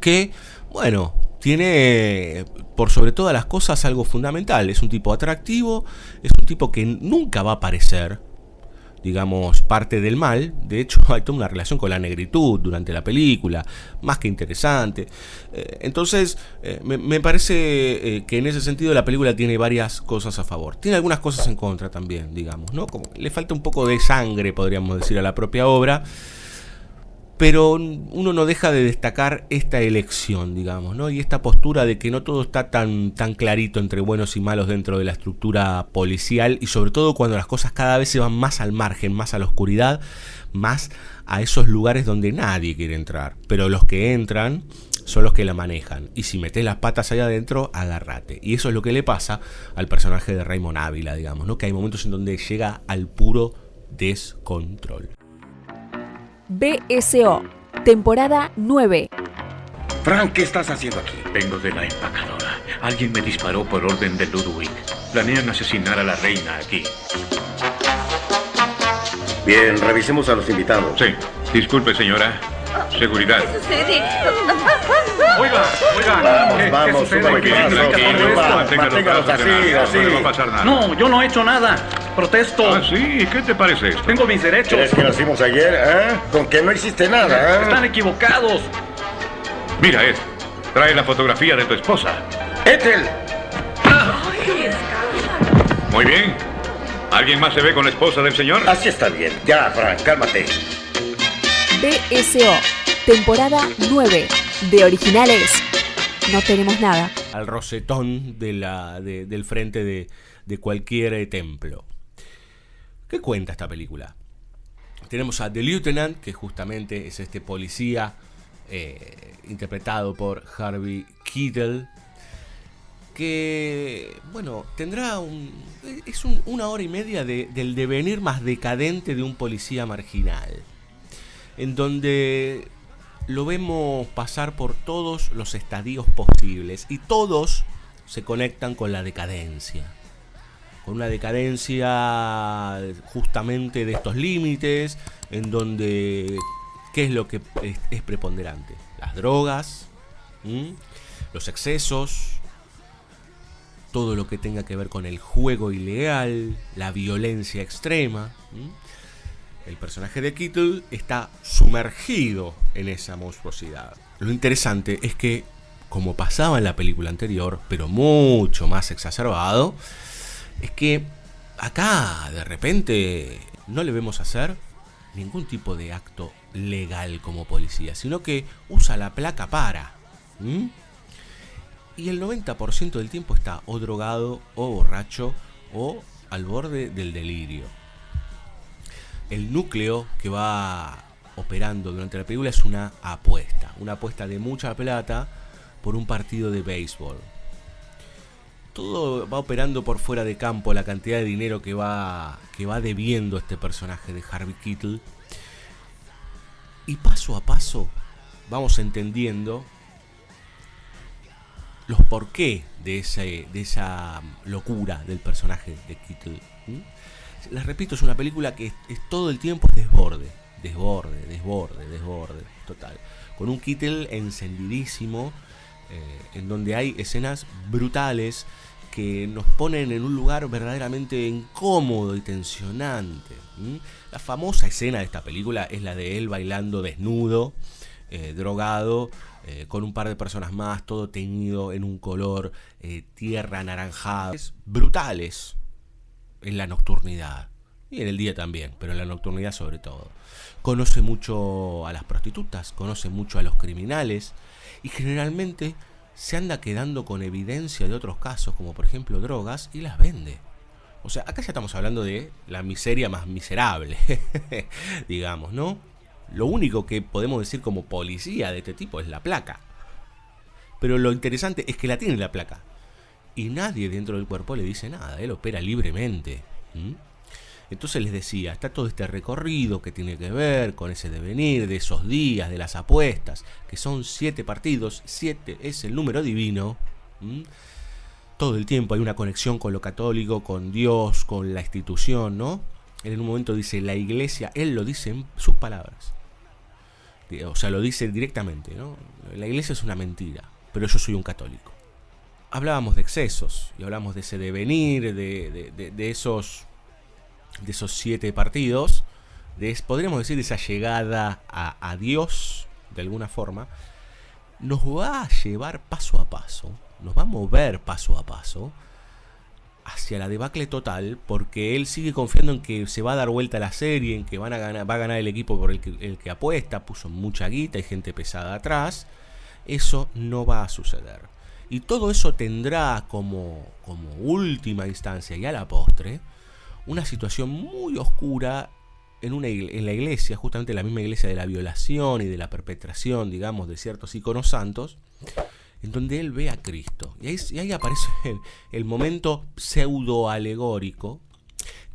[SPEAKER 7] que, bueno, tiene por sobre todas las cosas algo fundamental. Es un tipo atractivo, es un tipo que nunca va a parecer, digamos, parte del mal. De hecho, hay toda una relación con la negritud durante la película, más que interesante. Entonces, me parece que en ese sentido la película tiene varias cosas a favor. Tiene algunas cosas en contra también, digamos, ¿no? Como le falta un poco de sangre, podríamos decir, a la propia obra. Pero uno no deja de destacar esta elección, digamos, ¿no? Y esta postura de que no todo está tan clarito entre buenos y malos dentro de la estructura policial, y sobre todo cuando las cosas cada vez se van más al margen, más a la oscuridad, más a esos lugares donde nadie quiere entrar. Pero los que entran son los que la manejan. Y si metes las patas allá adentro, agárrate. Y eso es lo que le pasa al personaje de Raymond Ávila, digamos, ¿no? Que hay momentos en donde llega al puro descontrol.
[SPEAKER 1] BSO, temporada 9.
[SPEAKER 5] Frank, ¿qué estás haciendo aquí?
[SPEAKER 8] Vengo de la empacadora. Alguien me disparó por orden de Ludwig. Planean asesinar a la reina aquí.
[SPEAKER 5] Bien, revisemos a los invitados.
[SPEAKER 8] Sí. Disculpe, señora. Seguridad.
[SPEAKER 9] ¿Qué sucede?
[SPEAKER 8] Oigan.
[SPEAKER 5] Vamos, súbale, manténgalos así.
[SPEAKER 8] No va a pasar nada.
[SPEAKER 10] No, yo no he hecho nada. Protesto.
[SPEAKER 8] Ah, sí. ¿Qué te parece esto?
[SPEAKER 10] Tengo mis derechos.
[SPEAKER 5] ¿Crees que lo hicimos ayer, Con que no hiciste nada,
[SPEAKER 10] Están equivocados.
[SPEAKER 8] Mira, Ed. Trae la fotografía de tu esposa.
[SPEAKER 5] ¡Ethel!
[SPEAKER 8] Muy bien. ¿Alguien más se ve con la esposa del señor?
[SPEAKER 5] Así está bien. Ya, Frank, cálmate.
[SPEAKER 1] BSO, temporada 9. De originales, no tenemos nada.
[SPEAKER 7] Al rosetón del frente de cualquier templo. ¿Qué cuenta esta película? Tenemos a The Lieutenant, que justamente es este policía interpretado por Harvey Keitel, que, bueno, tendrá una hora y media del devenir más decadente de un policía marginal, en donde lo vemos pasar por todos los estadios posibles y todos se conectan con la decadencia. Con una decadencia justamente de estos límites, en donde, ¿qué es lo que es preponderante? Las drogas, los excesos, todo lo que tenga que ver con el juego ilegal, la violencia extrema. El personaje de Keitel está sumergido en esa monstruosidad. Lo interesante es que, como pasaba en la película anterior, pero mucho más exacerbado, es que acá de repente no le vemos hacer ningún tipo de acto legal como policía, sino que usa la placa para. Y el 90% del tiempo está o drogado, o borracho, o al borde del delirio. El núcleo que va operando durante la película es una apuesta de mucha plata por un partido de béisbol. Todo va operando por fuera de campo, la cantidad de dinero que va debiendo este personaje de Harvey Keitel. Y paso a paso vamos entendiendo los porqué de esa locura del personaje de Keitel. Les repito, es una película que es todo el tiempo desborde, total. Con un Keitel encendidísimo, en donde hay escenas brutales que nos ponen en un lugar verdaderamente incómodo y tensionante. La famosa escena de esta película es la de él bailando desnudo, drogado, con un par de personas más, todo teñido en un color tierra anaranjada. Brutales en la nocturnidad, y en el día también, pero en la nocturnidad sobre todo. Conoce mucho a las prostitutas, conoce mucho a los criminales, y generalmente se anda quedando con evidencia de otros casos, como por ejemplo drogas, y las vende. O sea, acá ya estamos hablando de la miseria más miserable, digamos, ¿no? Lo único que podemos decir como policía de este tipo es la placa. Pero lo interesante es que la tiene la placa. Y nadie dentro del cuerpo le dice nada, él opera libremente. Entonces les decía, está todo este recorrido que tiene que ver con ese devenir de esos días, de las apuestas, que son 7 partidos, 7 es el número divino. Todo el tiempo hay una conexión con lo católico, con Dios, con la institución, ¿no? Él en un momento dice, la iglesia, él lo dice en sus palabras. O sea, lo dice directamente, ¿no? La iglesia es una mentira, pero yo soy un católico. Hablábamos de excesos, y hablamos de ese devenir, de esos 7 partidos, podríamos decir, esa llegada a Dios, de alguna forma, nos va a llevar paso a paso, nos va a mover paso a paso hacia la debacle total, porque él sigue confiando en que se va a dar vuelta la serie, en que va a ganar el equipo por el que apuesta, puso mucha guita, hay gente pesada atrás. Eso no va a suceder. Y todo eso tendrá como última instancia y a la postre una situación muy oscura en la iglesia, justamente la misma iglesia de la violación y de la perpetración, digamos, de ciertos iconos santos, en donde él ve a Cristo. Y ahí aparece el momento pseudo-alegórico,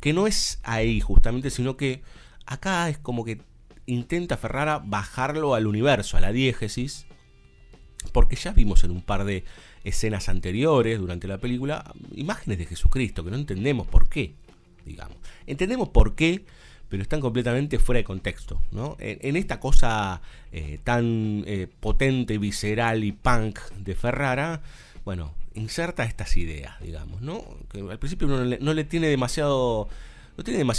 [SPEAKER 7] que no es ahí justamente, sino que acá es como que intenta Ferrara bajarlo al universo, a la diégesis, porque ya vimos en un par de escenas anteriores durante la película imágenes de Jesucristo, que no entendemos por qué, digamos. Entendemos por qué, pero están completamente fuera de contexto, ¿no? En esta cosa tan potente, visceral y punk de Ferrara, bueno, inserta estas ideas, digamos, ¿no? Que al principio no le tiene demasiado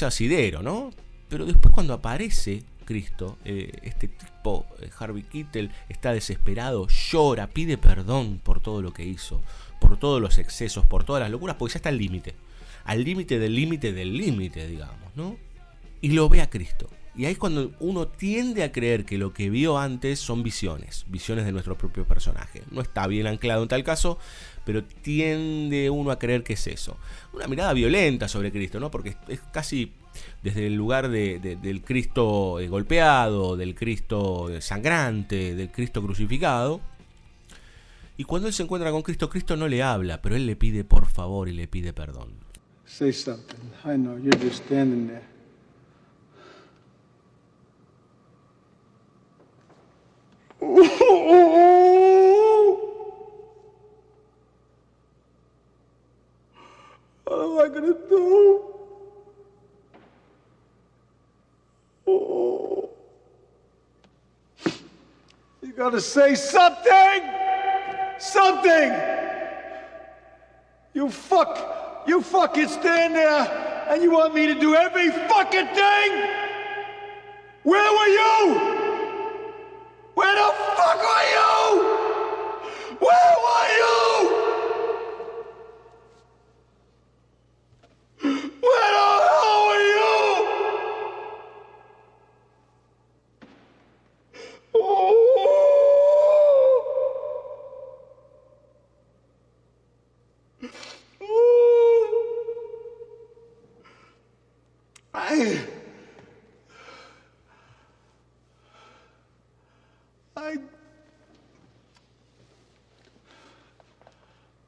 [SPEAKER 7] asidero, ¿no? Pero después, cuando aparece Cristo, este tipo, Harvey Keitel, está desesperado, llora, pide perdón por todo lo que hizo, por todos los excesos, por todas las locuras, porque ya está al límite del límite del límite, digamos, ¿no? Y lo ve a Cristo. Y ahí es cuando uno tiende a creer que lo que vio antes son visiones de nuestro propio personaje. No está bien anclado en tal caso, pero tiende uno a creer que es eso. Una mirada violenta sobre Cristo, ¿no? Porque es casi desde el lugar del Cristo golpeado, del Cristo sangrante, del Cristo crucificado. Y cuando él se encuentra con Cristo, Cristo no le habla, pero él le pide por favor y le pide perdón.
[SPEAKER 9] Say something. I know you're just standing there. What am I gonna do? You gotta say something! Something! You fucking stand there and you want me to do every fucking thing? Where were you? Where the fuck were you? Where were you? Where the hell were you?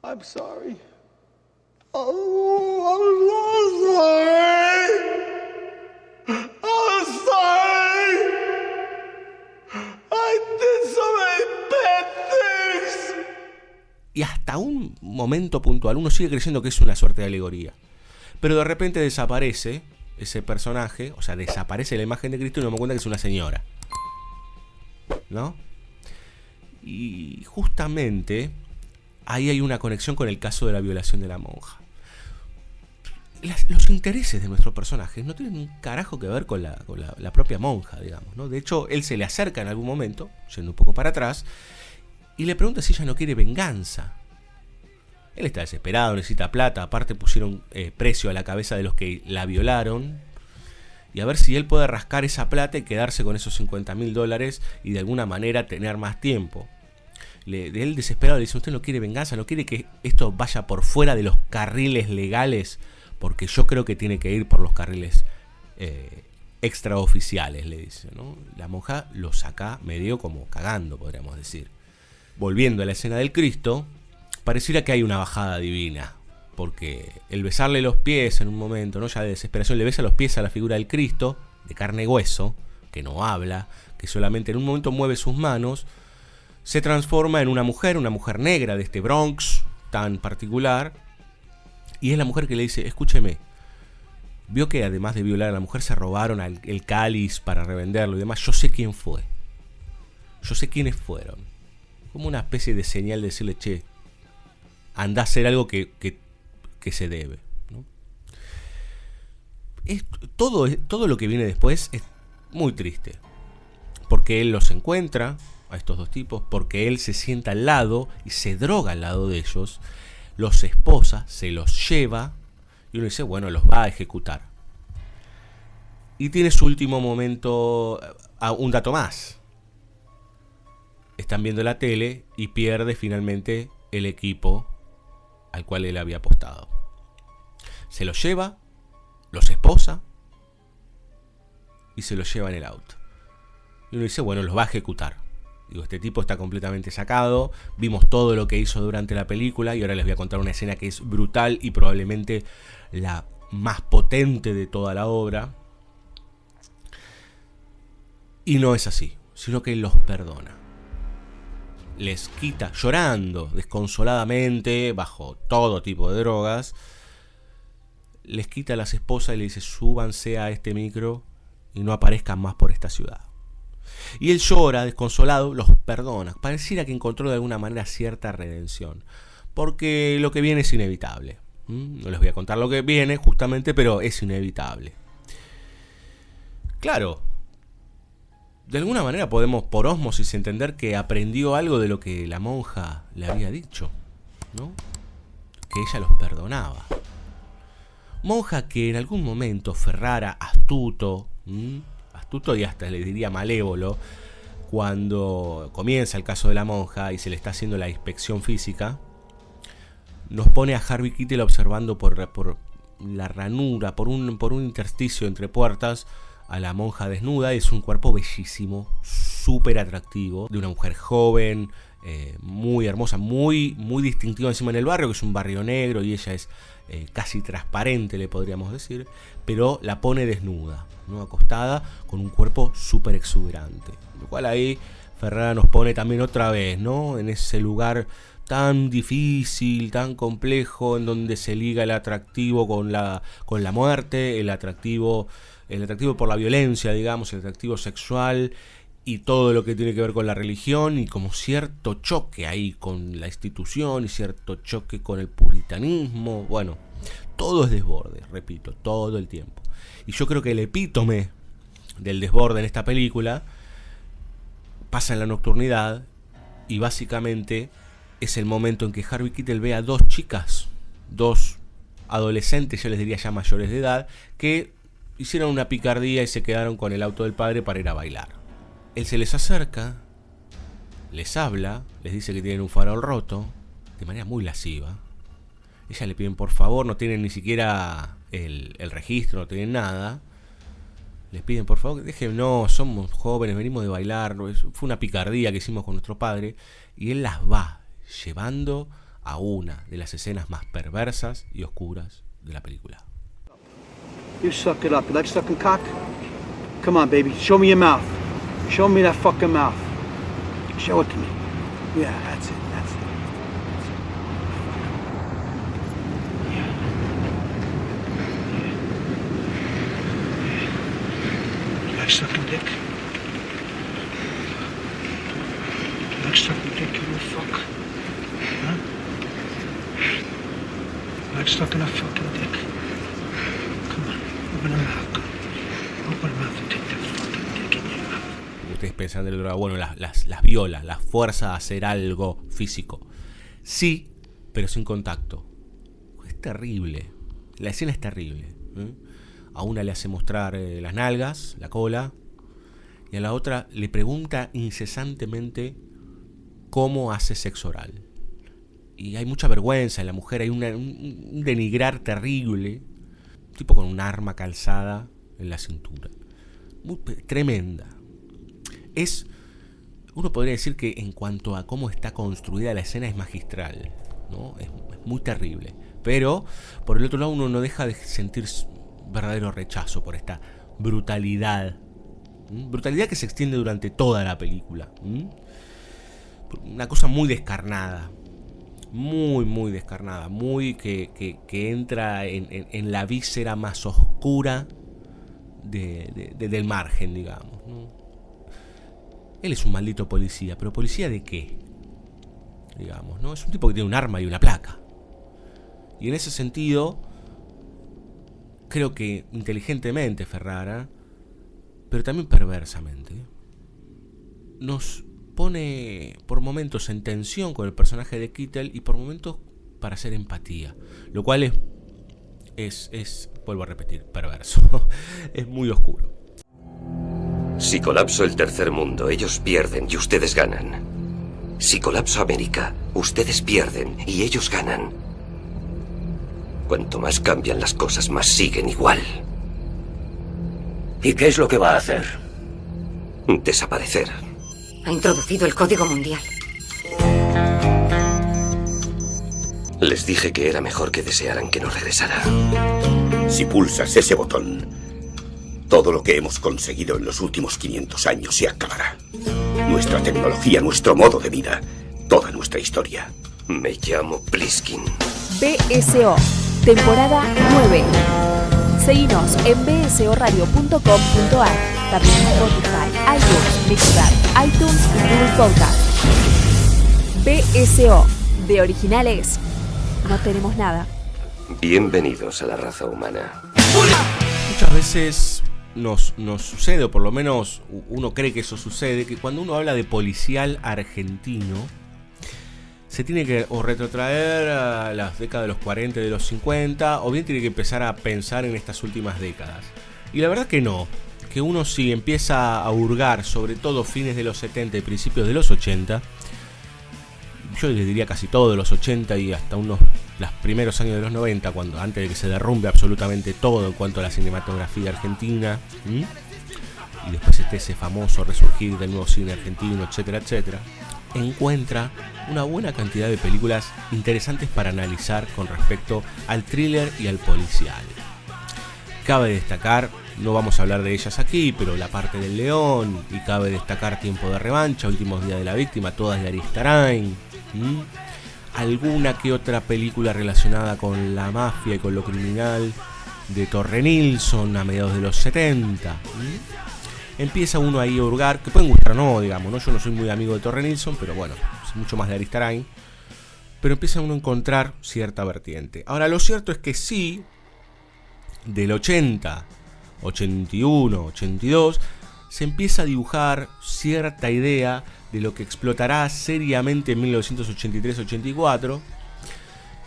[SPEAKER 9] I'm sorry. Oh, I'm so sorry. I'm sorry. I did so many bad things.
[SPEAKER 7] Y hasta un momento puntual uno sigue creyendo que es una suerte de alegoría. Pero de repente desaparece ese personaje, o sea, desaparece la imagen de Cristo y nos damos cuenta que es una señora, ¿no? Y justamente ahí hay una conexión con el caso de la violación de la monja. Los intereses de nuestro personaje no tienen un carajo que ver con la propia monja, digamos, ¿no? De hecho, él se le acerca en algún momento, yendo un poco para atrás, y le pregunta si ella no quiere venganza. Él está desesperado, necesita plata, aparte pusieron precio a la cabeza de los que la violaron, y a ver si él puede rascar esa plata y quedarse con esos $50,000 y de alguna manera tener más tiempo. De él desesperado le dice: usted no quiere venganza, no quiere que esto vaya por fuera de los carriles legales, porque yo creo que tiene que ir por los carriles extraoficiales, le dice, ¿no? La monja lo saca medio como cagando, podríamos decir. Volviendo a la escena del Cristo, pareciera que hay una bajada divina porque el besarle los pies en un momento, ¿no? Ya de desesperación, le besa los pies a la figura del Cristo, de carne y hueso, que no habla, que solamente en un momento mueve sus manos, se transforma en una mujer negra de este Bronx tan particular, y es la mujer que le dice, escúcheme, vio que además de violar a la mujer se robaron el cáliz para revenderlo y demás, yo sé quién fue, yo sé quiénes fueron, como una especie de señal de decirle, che, anda a hacer algo que se debe, ¿no? Todo lo que viene después es muy triste, porque él los encuentra a estos dos tipos, porque él se sienta al lado y se droga al lado de ellos, los esposa, se los lleva y uno dice, bueno, los va a ejecutar. Y tiene su último momento, un dato más. Están viendo la tele y pierde finalmente el equipo al cual él había apostado. Se los lleva, los esposa y se los lleva en el auto. Y uno dice, bueno, los va a ejecutar. Digo, este tipo está completamente sacado. Vimos todo lo que hizo durante la película y ahora les voy a contar una escena que es brutal y probablemente la más potente de toda la obra. Y no es así, sino que los perdona. Les quita, llorando desconsoladamente, bajo todo tipo de drogas, les quita a las esposas y le dice, súbanse a este micro y no aparezcan más por esta ciudad. Y él llora, desconsolado, los perdona. Pareciera que encontró de alguna manera cierta redención, porque lo que viene es inevitable. No les voy a contar lo que viene justamente, pero es inevitable. Claro, de alguna manera podemos por ósmosis entender que aprendió algo de lo que la monja le había dicho, ¿no? Que ella los perdonaba. Monja que en algún momento Ferrara, astuto y hasta le diría malévolo, cuando comienza el caso de la monja y se le está haciendo la inspección física, nos pone a Harvey Keitel observando por la ranura, por un intersticio entre puertas, a la monja desnuda. Es un cuerpo bellísimo, súper atractivo, de una mujer joven, muy hermosa, muy distintiva encima en el barrio, que es un barrio negro, y ella es casi transparente, le podríamos decir, pero la pone desnuda, ¿no? Acostada, con un cuerpo súper exuberante. Lo cual ahí Ferrara nos pone también otra vez, ¿no? En ese lugar tan difícil, tan complejo, en donde se liga el atractivo con la muerte, el atractivo por la violencia, digamos, el atractivo sexual y todo lo que tiene que ver con la religión, y como cierto choque ahí con la institución y cierto choque con el puritanismo. Bueno, todo es desborde, repito, todo el tiempo. Y yo creo que el epítome del desborde en esta película pasa en la nocturnidad, y básicamente es el momento en que Harvey Keitel ve a dos chicas, dos adolescentes, yo les diría ya mayores de edad, que hicieron una picardía y se quedaron con el auto del padre para ir a bailar. Él se les acerca, les habla, les dice que tienen un farol roto, de manera muy lasciva. Ellas le piden por favor, no tienen ni siquiera el registro, no tienen nada. Les piden por favor, déjennos, somos jóvenes, venimos de bailar, fue una picardía que hicimos con nuestro padre. Y él las va llevando a una de las escenas más perversas y oscuras de la película.
[SPEAKER 9] You suck it up. You like sucking cock? Come on, baby. Show me your mouth. Show me that fucking mouth. Show it to me. Yeah, that's it. That's it. Yeah. You like sucking dick? You like sucking dick, you little fuck? Huh? You like sucking a fucking dick?
[SPEAKER 7] Ustedes pensan del droga, bueno, las viola, las fuerza a hacer algo físico. Sí, pero sin contacto. Es terrible. La escena es terrible. A una le hace mostrar las nalgas, la cola, y a la otra le pregunta incesantemente cómo hace sexo oral. Y hay mucha vergüenza en la mujer, hay un denigrar terrible. Tipo con un arma calzada en la cintura. Tremenda. Uno podría decir que en cuanto a cómo está construida la escena es magistral, ¿no? Es muy terrible. Pero por el otro lado uno no deja de sentir verdadero rechazo por esta brutalidad. Brutalidad que se extiende durante toda la película. Una cosa muy descarnada. Muy descarnada. Muy que entra en la víscera más oscura del margen, digamos, ¿no? Él es un maldito policía, pero ¿policía de qué? Digamos, ¿no? Es un tipo que tiene un arma y una placa. Y en ese sentido, creo que inteligentemente Ferrara, pero también perversamente, nos pone por momentos en tensión con el personaje de Keitel y por momentos para hacer empatía, lo cual es vuelvo a repetir, perverso. Es muy oscuro.
[SPEAKER 11] Si colapso el tercer mundo, ellos pierden y ustedes ganan. Si colapso América, ustedes pierden y ellos ganan. Cuanto más cambian las cosas, más siguen igual.
[SPEAKER 5] ¿Y qué es lo que va a hacer?
[SPEAKER 11] Desaparecer.
[SPEAKER 12] Ha introducido el código mundial.
[SPEAKER 11] Les dije que era mejor que desearan que no regresara.
[SPEAKER 5] Si pulsas ese botón, todo lo que hemos conseguido en los últimos 500 años se acabará. Nuestra tecnología, nuestro modo de vida, toda nuestra historia.
[SPEAKER 11] Me llamo Pliskin.
[SPEAKER 1] BSO, temporada 9. Seguinos en bsoradio.com.ar. También en Spotify, iTunes, Mixcloud, iTunes y Google Podcast. BSO, de originales, no tenemos nada.
[SPEAKER 11] Bienvenidos a la raza humana.
[SPEAKER 7] Muchas veces nos sucede, o por lo menos uno cree que eso sucede, que cuando uno habla de policial argentino, se tiene que o retrotraer a las décadas de los 40 y de los 50, o bien tiene que empezar a pensar en estas últimas décadas. Y la verdad que no, que uno sí empieza a hurgar, sobre todo fines de los 70 y principios de los 80, yo les diría casi todo de los 80 y hasta los primeros años de los 90, cuando antes de que se derrumbe absolutamente todo en cuanto a la cinematografía argentina, y después ese famoso resurgir del nuevo cine argentino, etcétera, etcétera, encuentra una buena cantidad de películas interesantes para analizar con respecto al thriller y al policial. Cabe destacar, no vamos a hablar de ellas aquí, pero La parte del león, y cabe destacar Tiempo de revancha, Últimos días de la víctima, todas de Aristarain, alguna que otra película relacionada con la mafia y con lo criminal de Torre Nilsson a mediados de los 70. Empieza uno ahí a hurgar, que pueden gustar o no, digamos, ¿no? Yo no soy muy amigo de Torre Nilsson, pero bueno, es mucho más de Aristarain. Pero empieza uno a encontrar cierta vertiente. Ahora, lo cierto es que sí, del 80, 81, 82, se empieza a dibujar cierta idea de lo que explotará seriamente en 1983-84,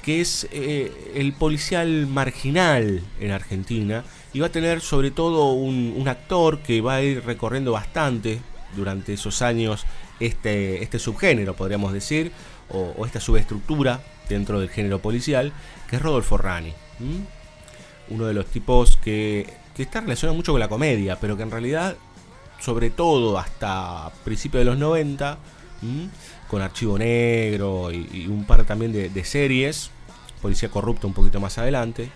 [SPEAKER 7] que es el policial marginal en Argentina, y va a tener sobre todo un actor que va a ir recorriendo bastante durante esos años este subgénero, podríamos decir, o esta subestructura dentro del género policial, que es Rodolfo Rani. Uno de los tipos que está relacionado mucho con la comedia, pero que en realidad, sobre todo hasta principios de los 90, con Archivo Negro y un par también de series, Policía Corrupta un poquito más adelante,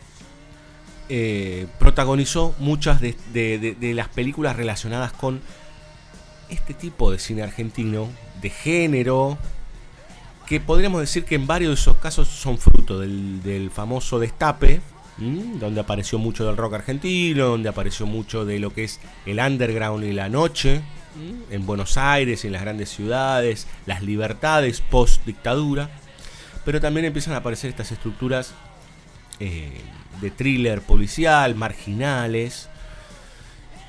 [SPEAKER 7] protagonizó muchas de las películas relacionadas con este tipo de cine argentino, de género, que podríamos decir que en varios de esos casos son fruto del famoso destape, donde apareció mucho del rock argentino, donde apareció mucho de lo que es el underground y la noche, en Buenos Aires y en las grandes ciudades, las libertades post dictadura, pero también empiezan a aparecer estas estructuras de thriller policial, marginales,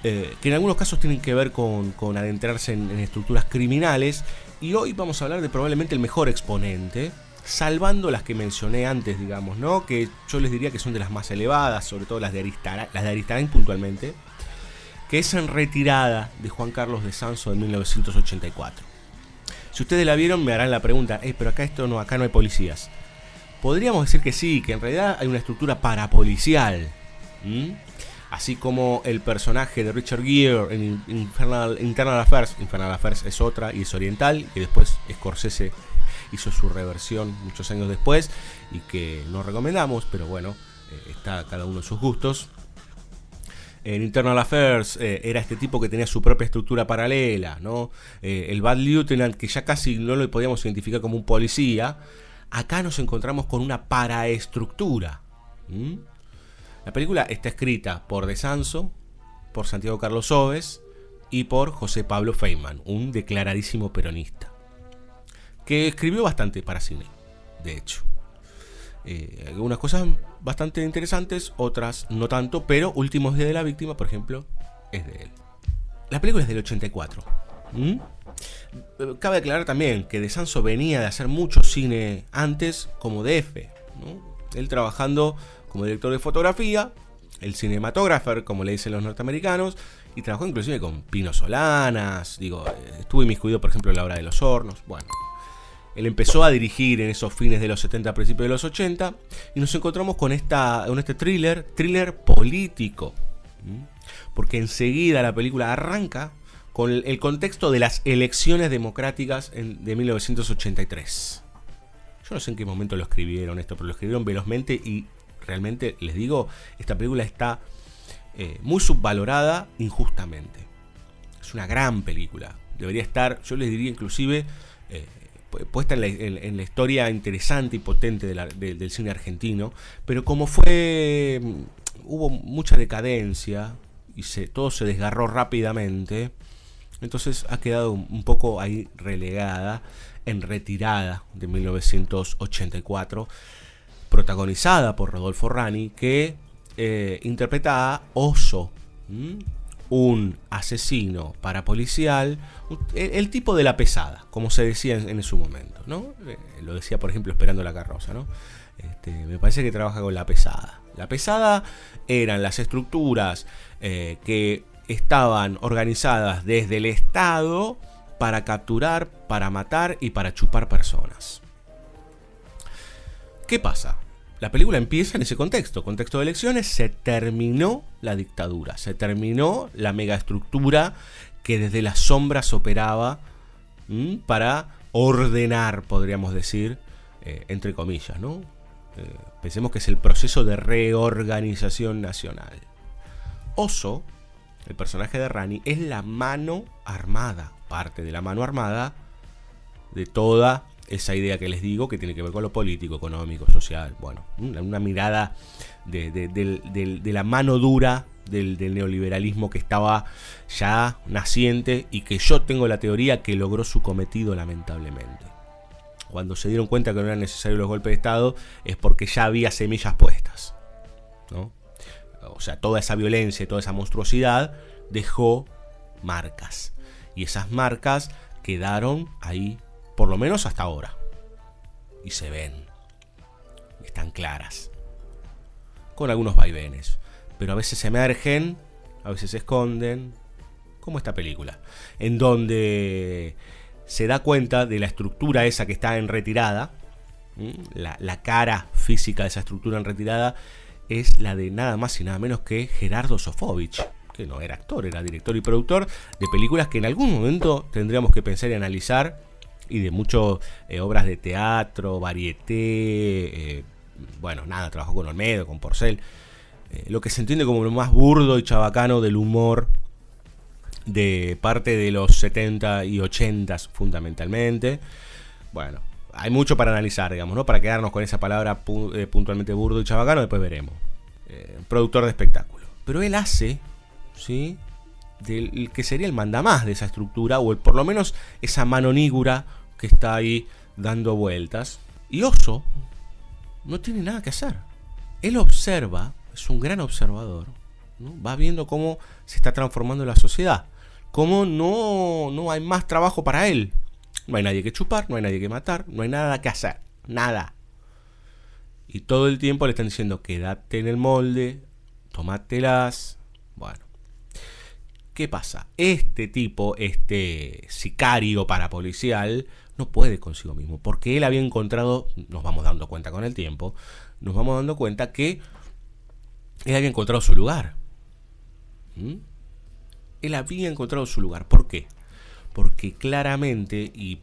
[SPEAKER 7] que en algunos casos tienen que ver con adentrarse en estructuras criminales, y hoy vamos a hablar de probablemente el mejor exponente, salvando las que mencioné antes, digamos, ¿no? Que yo les diría que son de las más elevadas, sobre todo las de Aristarain puntualmente, que es En retirada, de Juan Carlos de Sanso, de 1984. Si ustedes la vieron me harán la pregunta, pero acá no hay policías. Podríamos decir que sí, que en realidad hay una estructura parapolicial, así como el personaje de Richard Gere en Internal Affairs es otra y es oriental, y después Scorsese hizo su reversión muchos años después y que no recomendamos, pero bueno, está cada uno en sus gustos. En Internal Affairs era este tipo que tenía su propia estructura paralela, ¿no? El Bad Lieutenant, que ya casi no lo podíamos identificar como un policía. Acá nos encontramos con una paraestructura. La película está escrita por De Sanso, por Santiago Carlos Oves y por José Pablo Feynman, un declaradísimo peronista, que escribió bastante para cine, de hecho. Algunas cosas bastante interesantes, otras no tanto, pero Últimos días de la víctima, por ejemplo, es de él. La película es del 84. Cabe aclarar también que De Sanso venía de hacer mucho cine antes como DF, ¿no? Él trabajando como director de fotografía, el cinematógrafo, como le dicen los norteamericanos, y trabajó inclusive con Pino Solanas, estuvo inmiscuido, por ejemplo, en La hora de los hornos. Bueno, él empezó a dirigir en esos fines de los 70, principios de los 80, y nos encontramos con este thriller político, porque enseguida la película arranca con el contexto de las elecciones democráticas de 1983. Yo no sé en qué momento lo escribieron esto, pero lo escribieron velozmente y realmente, les digo, esta película está muy subvalorada injustamente. Es una gran película. Debería estar, yo les diría inclusive, puesta en la historia interesante y potente del cine argentino, pero como hubo mucha decadencia y todo se desgarró rápidamente, entonces ha quedado un poco ahí relegada, en retirada de 1984, protagonizada por Rodolfo Rani, que interpreta a Oso, un asesino parapolicial, el tipo de la pesada, como se decía en su momento, ¿no? Lo decía, por ejemplo, Esperando la carroza, ¿no? Me parece que trabaja con la pesada. La pesada eran las estructuras que estaban organizadas desde el Estado para capturar, para matar y para chupar personas. ¿Qué pasa? La película empieza en ese contexto de elecciones. Se terminó la dictadura, se terminó la megaestructura que desde las sombras operaba para ordenar, podríamos decir, entre comillas, ¿no? Pensemos que es el proceso de reorganización nacional. Oso, el personaje de Rani, es la mano armada, parte de la mano armada de toda esa idea que les digo, que tiene que ver con lo político, económico, social. Bueno, una mirada de la mano dura del neoliberalismo que estaba ya naciente y que yo tengo la teoría que logró su cometido lamentablemente. Cuando se dieron cuenta que no eran necesarios los golpes de Estado es porque ya había semillas puestas, ¿no? O sea, toda esa violencia y toda esa monstruosidad dejó marcas. Y esas marcas quedaron ahí, por lo menos hasta ahora. Y se ven. Están claras. Con algunos vaivenes. Pero a veces emergen, a veces se esconden. Como esta película. En donde se da cuenta de la estructura esa que está en retirada. La cara física de esa estructura en retirada es la de nada más y nada menos que Gerardo Sofovich, que no era actor, era director y productor de películas que en algún momento tendríamos que pensar y analizar, y de muchas obras de teatro, varieté, trabajó con Olmedo, con Porcel, lo que se entiende como lo más burdo y chabacano del humor de parte de los 70 y 80 fundamentalmente. Bueno, hay mucho para analizar, digamos, ¿no? Para quedarnos con esa palabra puntualmente burdo y chabacano, después veremos. Productor de espectáculo. Pero él hace, ¿sí?, del que sería el mandamás de esa estructura, o por lo menos esa mano nígura que está ahí dando vueltas. Y Oso no tiene nada que hacer. Él observa, es un gran observador, ¿no? Va viendo cómo se está transformando la sociedad, cómo no hay más trabajo para él. No hay nadie que chupar, no hay nadie que matar, no hay nada que hacer, nada. Y todo el tiempo le están diciendo, quédate en el molde, tómatelas. Bueno, ¿qué pasa? Este tipo, este sicario parapolicial, no puede consigo mismo, porque él había encontrado, nos vamos dando cuenta con el tiempo, nos vamos dando cuenta que él había encontrado su lugar. Él había encontrado su lugar. ¿Por qué? Porque claramente, y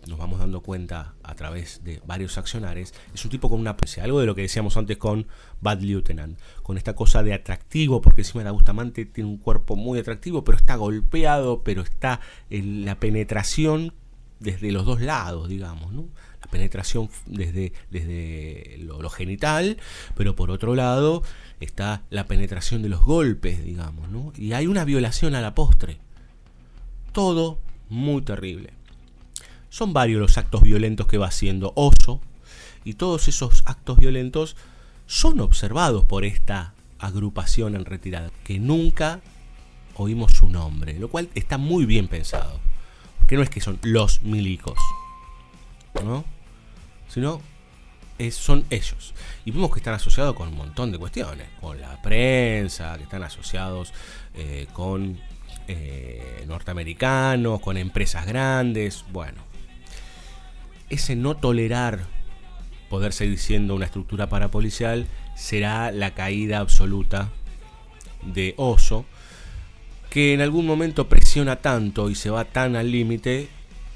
[SPEAKER 7] nos vamos dando cuenta a través de varios accionares, es un tipo con una presión, algo de lo que decíamos antes con Bad Lieutenant, con esta cosa de atractivo, porque encima de Bustamante tiene un cuerpo muy atractivo, pero está golpeado, pero está en la penetración desde los dos lados, digamos, ¿no? La penetración desde lo genital, pero por otro lado está la penetración de los golpes, digamos, ¿no? Y hay una violación a la postre. Todo muy terrible. Son varios los actos violentos que va haciendo Oso, y todos esos actos violentos son observados por esta agrupación en retirada, que nunca oímos su nombre, lo cual está muy bien pensado, porque no es que son los milicos, ¿no? Sino son ellos. Y vemos que están asociados con un montón de cuestiones, con la prensa, que están asociados con norteamericanos, con empresas grandes. Bueno, ese no tolerar poder seguir siendo una estructura parapolicial será la caída absoluta de Oso, que en algún momento presiona tanto y se va tan al límite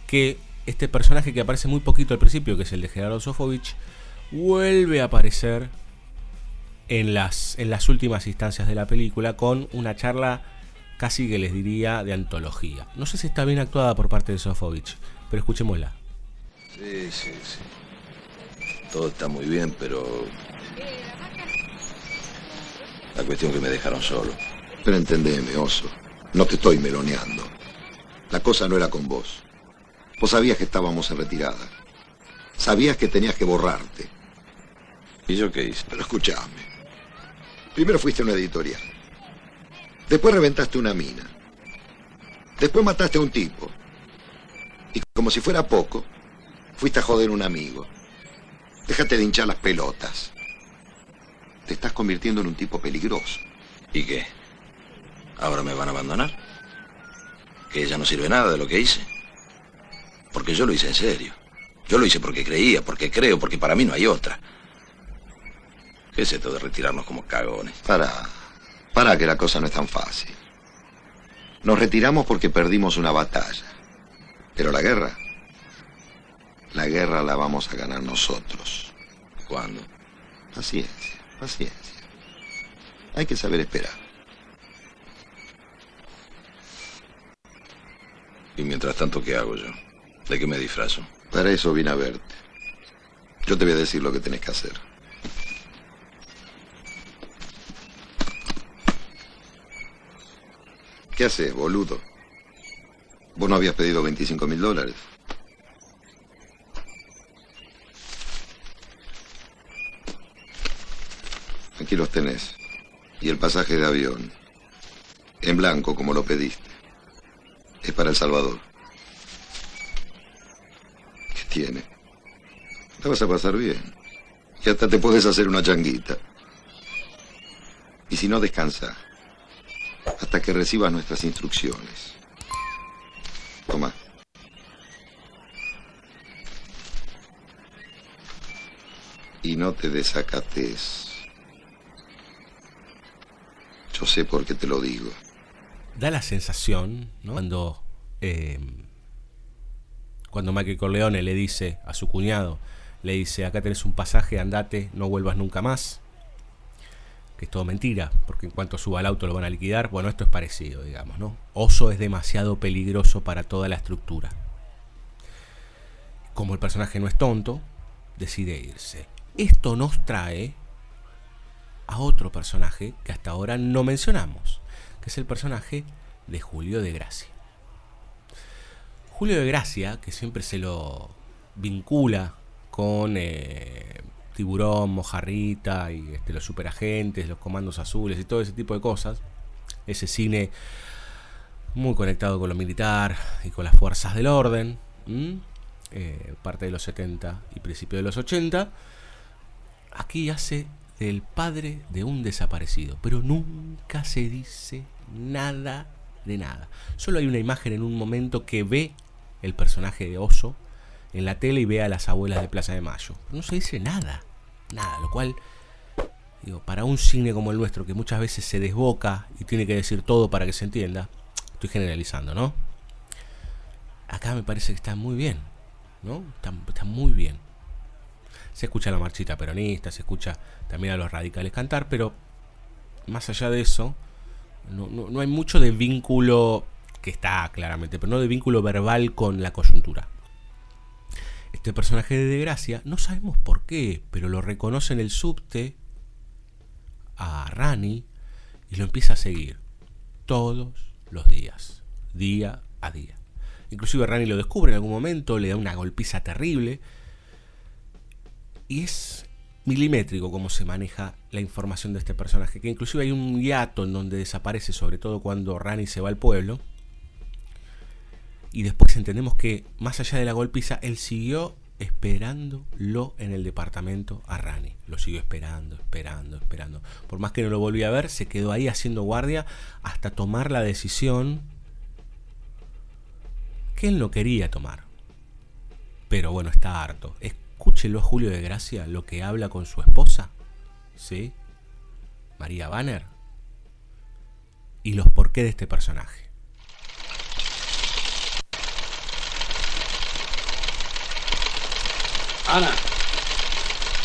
[SPEAKER 7] que este personaje que aparece muy poquito al principio, que es el de Gerardo Sofovich, vuelve a aparecer en las últimas instancias de la película con una charla casi que les diría de antología. No sé si está bien actuada por parte de Sofovich, pero escuchémosla.
[SPEAKER 13] Sí. Todo está muy bien, pero... la cuestión que me dejaron solo.
[SPEAKER 3] Pero entendeme, Oso. No te estoy meroneando. La cosa no era con vos. Vos sabías que estábamos en retirada. Sabías que tenías que borrarte.
[SPEAKER 13] ¿Y yo qué hice?
[SPEAKER 3] Pero escuchame. Primero fuiste a una editorial. Después reventaste una mina. Después mataste a un tipo. Y como si fuera poco, fuiste a joder a un amigo. Déjate de hinchar las pelotas. Te estás convirtiendo en un tipo peligroso.
[SPEAKER 13] ¿Y qué? ¿Ahora me van a abandonar? ¿Que ya no sirve nada de lo que hice? Porque yo lo hice en serio. Yo lo hice porque creía, porque creo, porque para mí no hay otra. ¿Qué es esto de retirarnos como cagones?
[SPEAKER 3] Para que la cosa no es tan fácil. Nos retiramos porque perdimos una batalla. Pero la guerra la vamos a ganar nosotros.
[SPEAKER 13] ¿Cuándo?
[SPEAKER 3] Paciencia. Hay que saber esperar.
[SPEAKER 13] Y mientras tanto, ¿qué hago yo? ¿De qué me disfrazo?
[SPEAKER 3] Para eso vine a verte. Yo te voy a decir lo que tenés que hacer. ¿Qué haces, boludo? ¿Vos no habías pedido $25.000? Aquí los tenés. Y el pasaje de avión. En blanco, como lo pediste. Es para El Salvador. ¿Qué tiene? La vas a pasar bien. Y hasta te puedes hacer una changuita. Y si no, descansa. Hasta que recibas nuestras instrucciones. Toma. Y no te desacates. Yo sé por qué te lo digo.
[SPEAKER 7] Da la sensación, ¿no? Cuando Michael Corleone le dice a su cuñado, le dice: acá tenés un pasaje, andate, no vuelvas nunca más. Que es todo mentira, porque en cuanto suba al auto lo van a liquidar. Bueno, esto es parecido, digamos, ¿no? Oso es demasiado peligroso para toda la estructura. Como el personaje no es tonto, decide irse. Esto nos trae a otro personaje que hasta ahora no mencionamos, que es el personaje de Julio de Gracia. Julio de Gracia, que siempre se lo vincula con Tiburón, Mojarrita y los superagentes, los comandos azules y todo ese tipo de cosas, ese cine muy conectado con lo militar y con las fuerzas del orden, parte de los 70 y principio de los 80, aquí hace del padre de un desaparecido, pero nunca se dice nada de nada. Solo hay una imagen en un momento que ve el personaje de Oso en la tele y ve a las abuelas de Plaza de Mayo. No se dice nada, lo cual, digo, para un cine como el nuestro, que muchas veces se desboca y tiene que decir todo para que se entienda, estoy generalizando, ¿no? Acá me parece que está muy bien. ¿no? Está muy bien. Se escucha a la marchita peronista, se escucha también a los radicales cantar, pero más allá de eso, no hay mucho de vínculo, que está claramente, pero no de vínculo verbal con la coyuntura. Este personaje de Desgracia, no sabemos por qué, pero lo reconoce en el subte a Rani y lo empieza a seguir todos los días, día a día. Inclusive Rani lo descubre en algún momento, le da una golpiza terrible y es milimétrico cómo se maneja la información de este personaje, que inclusive hay un hiato en donde desaparece, sobre todo cuando Rani se va al pueblo, y después entendemos que más allá de la golpiza, él siguió esperándolo en el departamento a Rani. Lo siguió esperando. Por más que no lo volví a ver, se quedó ahí haciendo guardia hasta tomar la decisión que él no quería tomar. Pero bueno, está harto. Escúchelo a Julio Desgracia, lo que habla con su esposa, ¿sí? María Banner, y los porqué de este personaje.
[SPEAKER 14] Ana,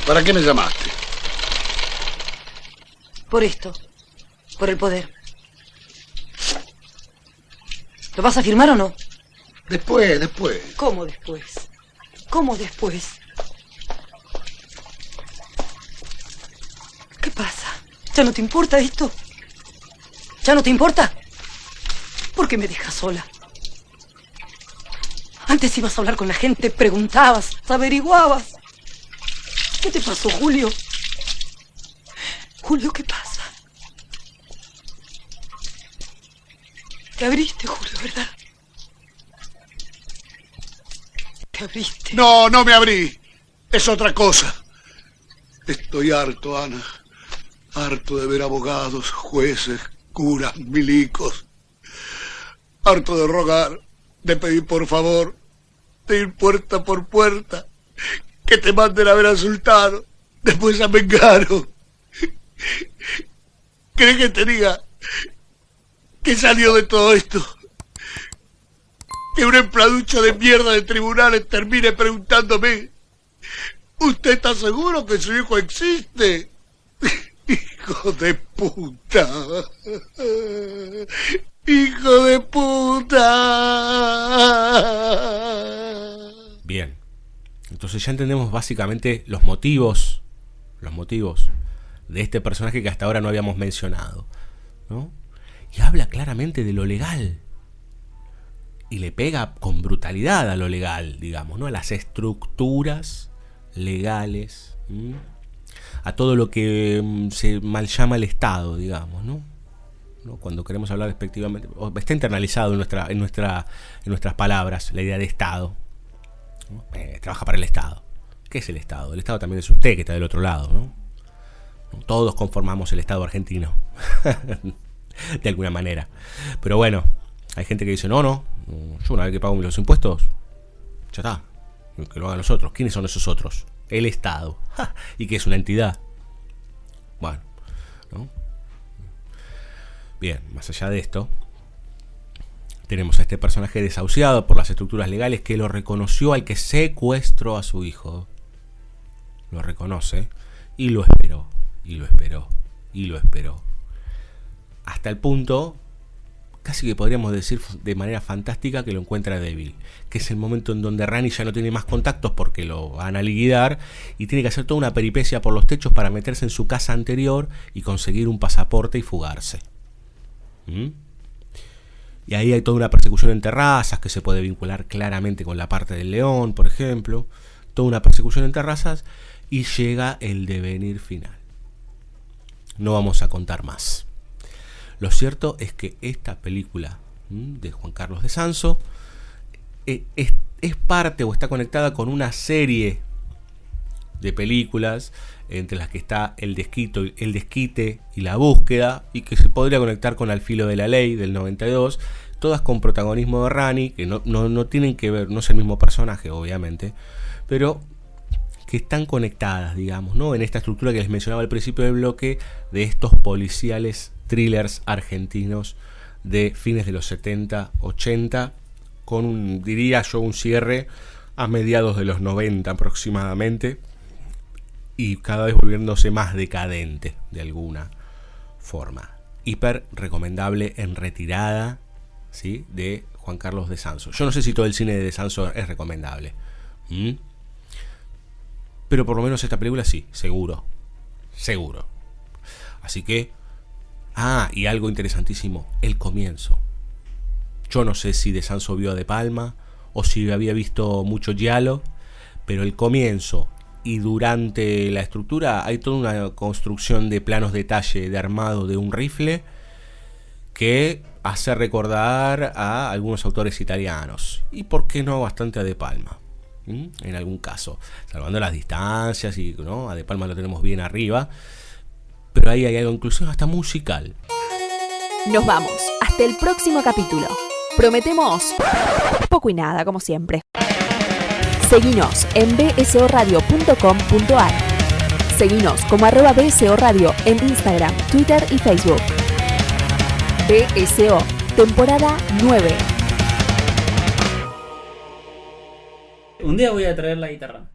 [SPEAKER 14] ¿para qué me llamaste?
[SPEAKER 15] Por esto, por el poder. ¿Lo vas a firmar o no?
[SPEAKER 14] Después.
[SPEAKER 15] ¿Cómo después? ¿Cómo después? ¿Qué pasa? ¿Ya no te importa esto? ¿Ya no te importa? ¿Por qué me dejas sola? Antes ibas a hablar con la gente, preguntabas, averiguabas. ¿Qué te pasó, Julio? Julio, ¿qué pasa? Te abriste, Julio, ¿verdad? Te abriste.
[SPEAKER 14] No me abrí. Es otra cosa. Estoy harto, Ana. Harto de ver abogados, jueces, curas, milicos. Harto de rogar, de pedir por favor, de ir puerta por puerta, que te manden a ver al sultano, después a Mengano. ¿Crees que te diga que salió de todo esto? Que un empladucho de mierda de tribunales termine preguntándome: ¿usted está seguro que su hijo existe? ¡Hijo de puta! ¡Hijo de puta!
[SPEAKER 7] Bien, entonces ya entendemos básicamente los motivos de este personaje que hasta ahora no habíamos mencionado, ¿no? Y habla claramente de lo legal y le pega con brutalidad a lo legal, digamos, ¿no? A las estructuras legales, a todo lo que se mal llama el Estado, digamos, ¿no? Cuando queremos hablar respectivamente, está internalizado en nuestras palabras la idea de Estado, ¿no? Trabaja para el Estado. ¿Qué es el Estado? El Estado también es usted, que está del otro lado, ¿no? Todos conformamos el Estado argentino de alguna manera, pero bueno, hay gente que dice no, yo una vez que pago los impuestos ya está, que lo hagan los otros. ¿Quiénes son esos otros? El Estado. ¿Y qué es una entidad? Bueno, ¿no? Bien, más allá de esto, tenemos a este personaje desahuciado por las estructuras legales que lo reconoció al que secuestró a su hijo. Lo reconoce y lo esperó, y lo esperó, y lo esperó. Hasta el punto, casi que podríamos decir de manera fantástica, que lo encuentra débil. Que es el momento en donde Rani ya no tiene más contactos porque lo van a liquidar y tiene que hacer toda una peripecia por los techos para meterse en su casa anterior y conseguir un pasaporte y fugarse. Y ahí hay toda una persecución en terrazas que se puede vincular claramente con la parte del león, por ejemplo. Toda una persecución en terrazas y llega el devenir final. No vamos a contar más. Lo cierto es que esta película de Juan Carlos de Sanso es parte o está conectada con una serie de películas entre las que está el desquite y la búsqueda, y que se podría conectar con Al filo de la ley del 92, todas con protagonismo de Rani, que no tienen que ver, no es el mismo personaje obviamente, pero que están conectadas, digamos, ¿no? En esta estructura que les mencionaba al principio del bloque, de estos policiales thrillers argentinos de fines de los 70, 80, con diría yo, un cierre a mediados de los 90 aproximadamente, y cada vez volviéndose más decadente de alguna forma. Hiper recomendable en retirada, ¿sí?, de Juan Carlos de Sanso. Yo no sé si todo el cine de Sanso es recomendable, pero por lo menos esta película sí, seguro. Así que, y algo interesantísimo, el comienzo. Yo no sé si de Sanso vio a De Palma o si había visto mucho giallo, pero el comienzo y durante la estructura hay toda una construcción de planos detalle de armado de un rifle que hace recordar a algunos autores italianos, y por qué no bastante a De Palma, en algún caso, salvando las distancias, y ¿no? A De Palma lo tenemos bien arriba, pero ahí hay algo incluso hasta musical.
[SPEAKER 1] Nos vamos, hasta el próximo capítulo. Prometemos poco y nada, como siempre. Seguinos en bsoradio.com.ar. Seguinos como @bsoradio en Instagram, Twitter y Facebook. BSO, temporada 9.
[SPEAKER 16] Un día voy a traer la guitarra.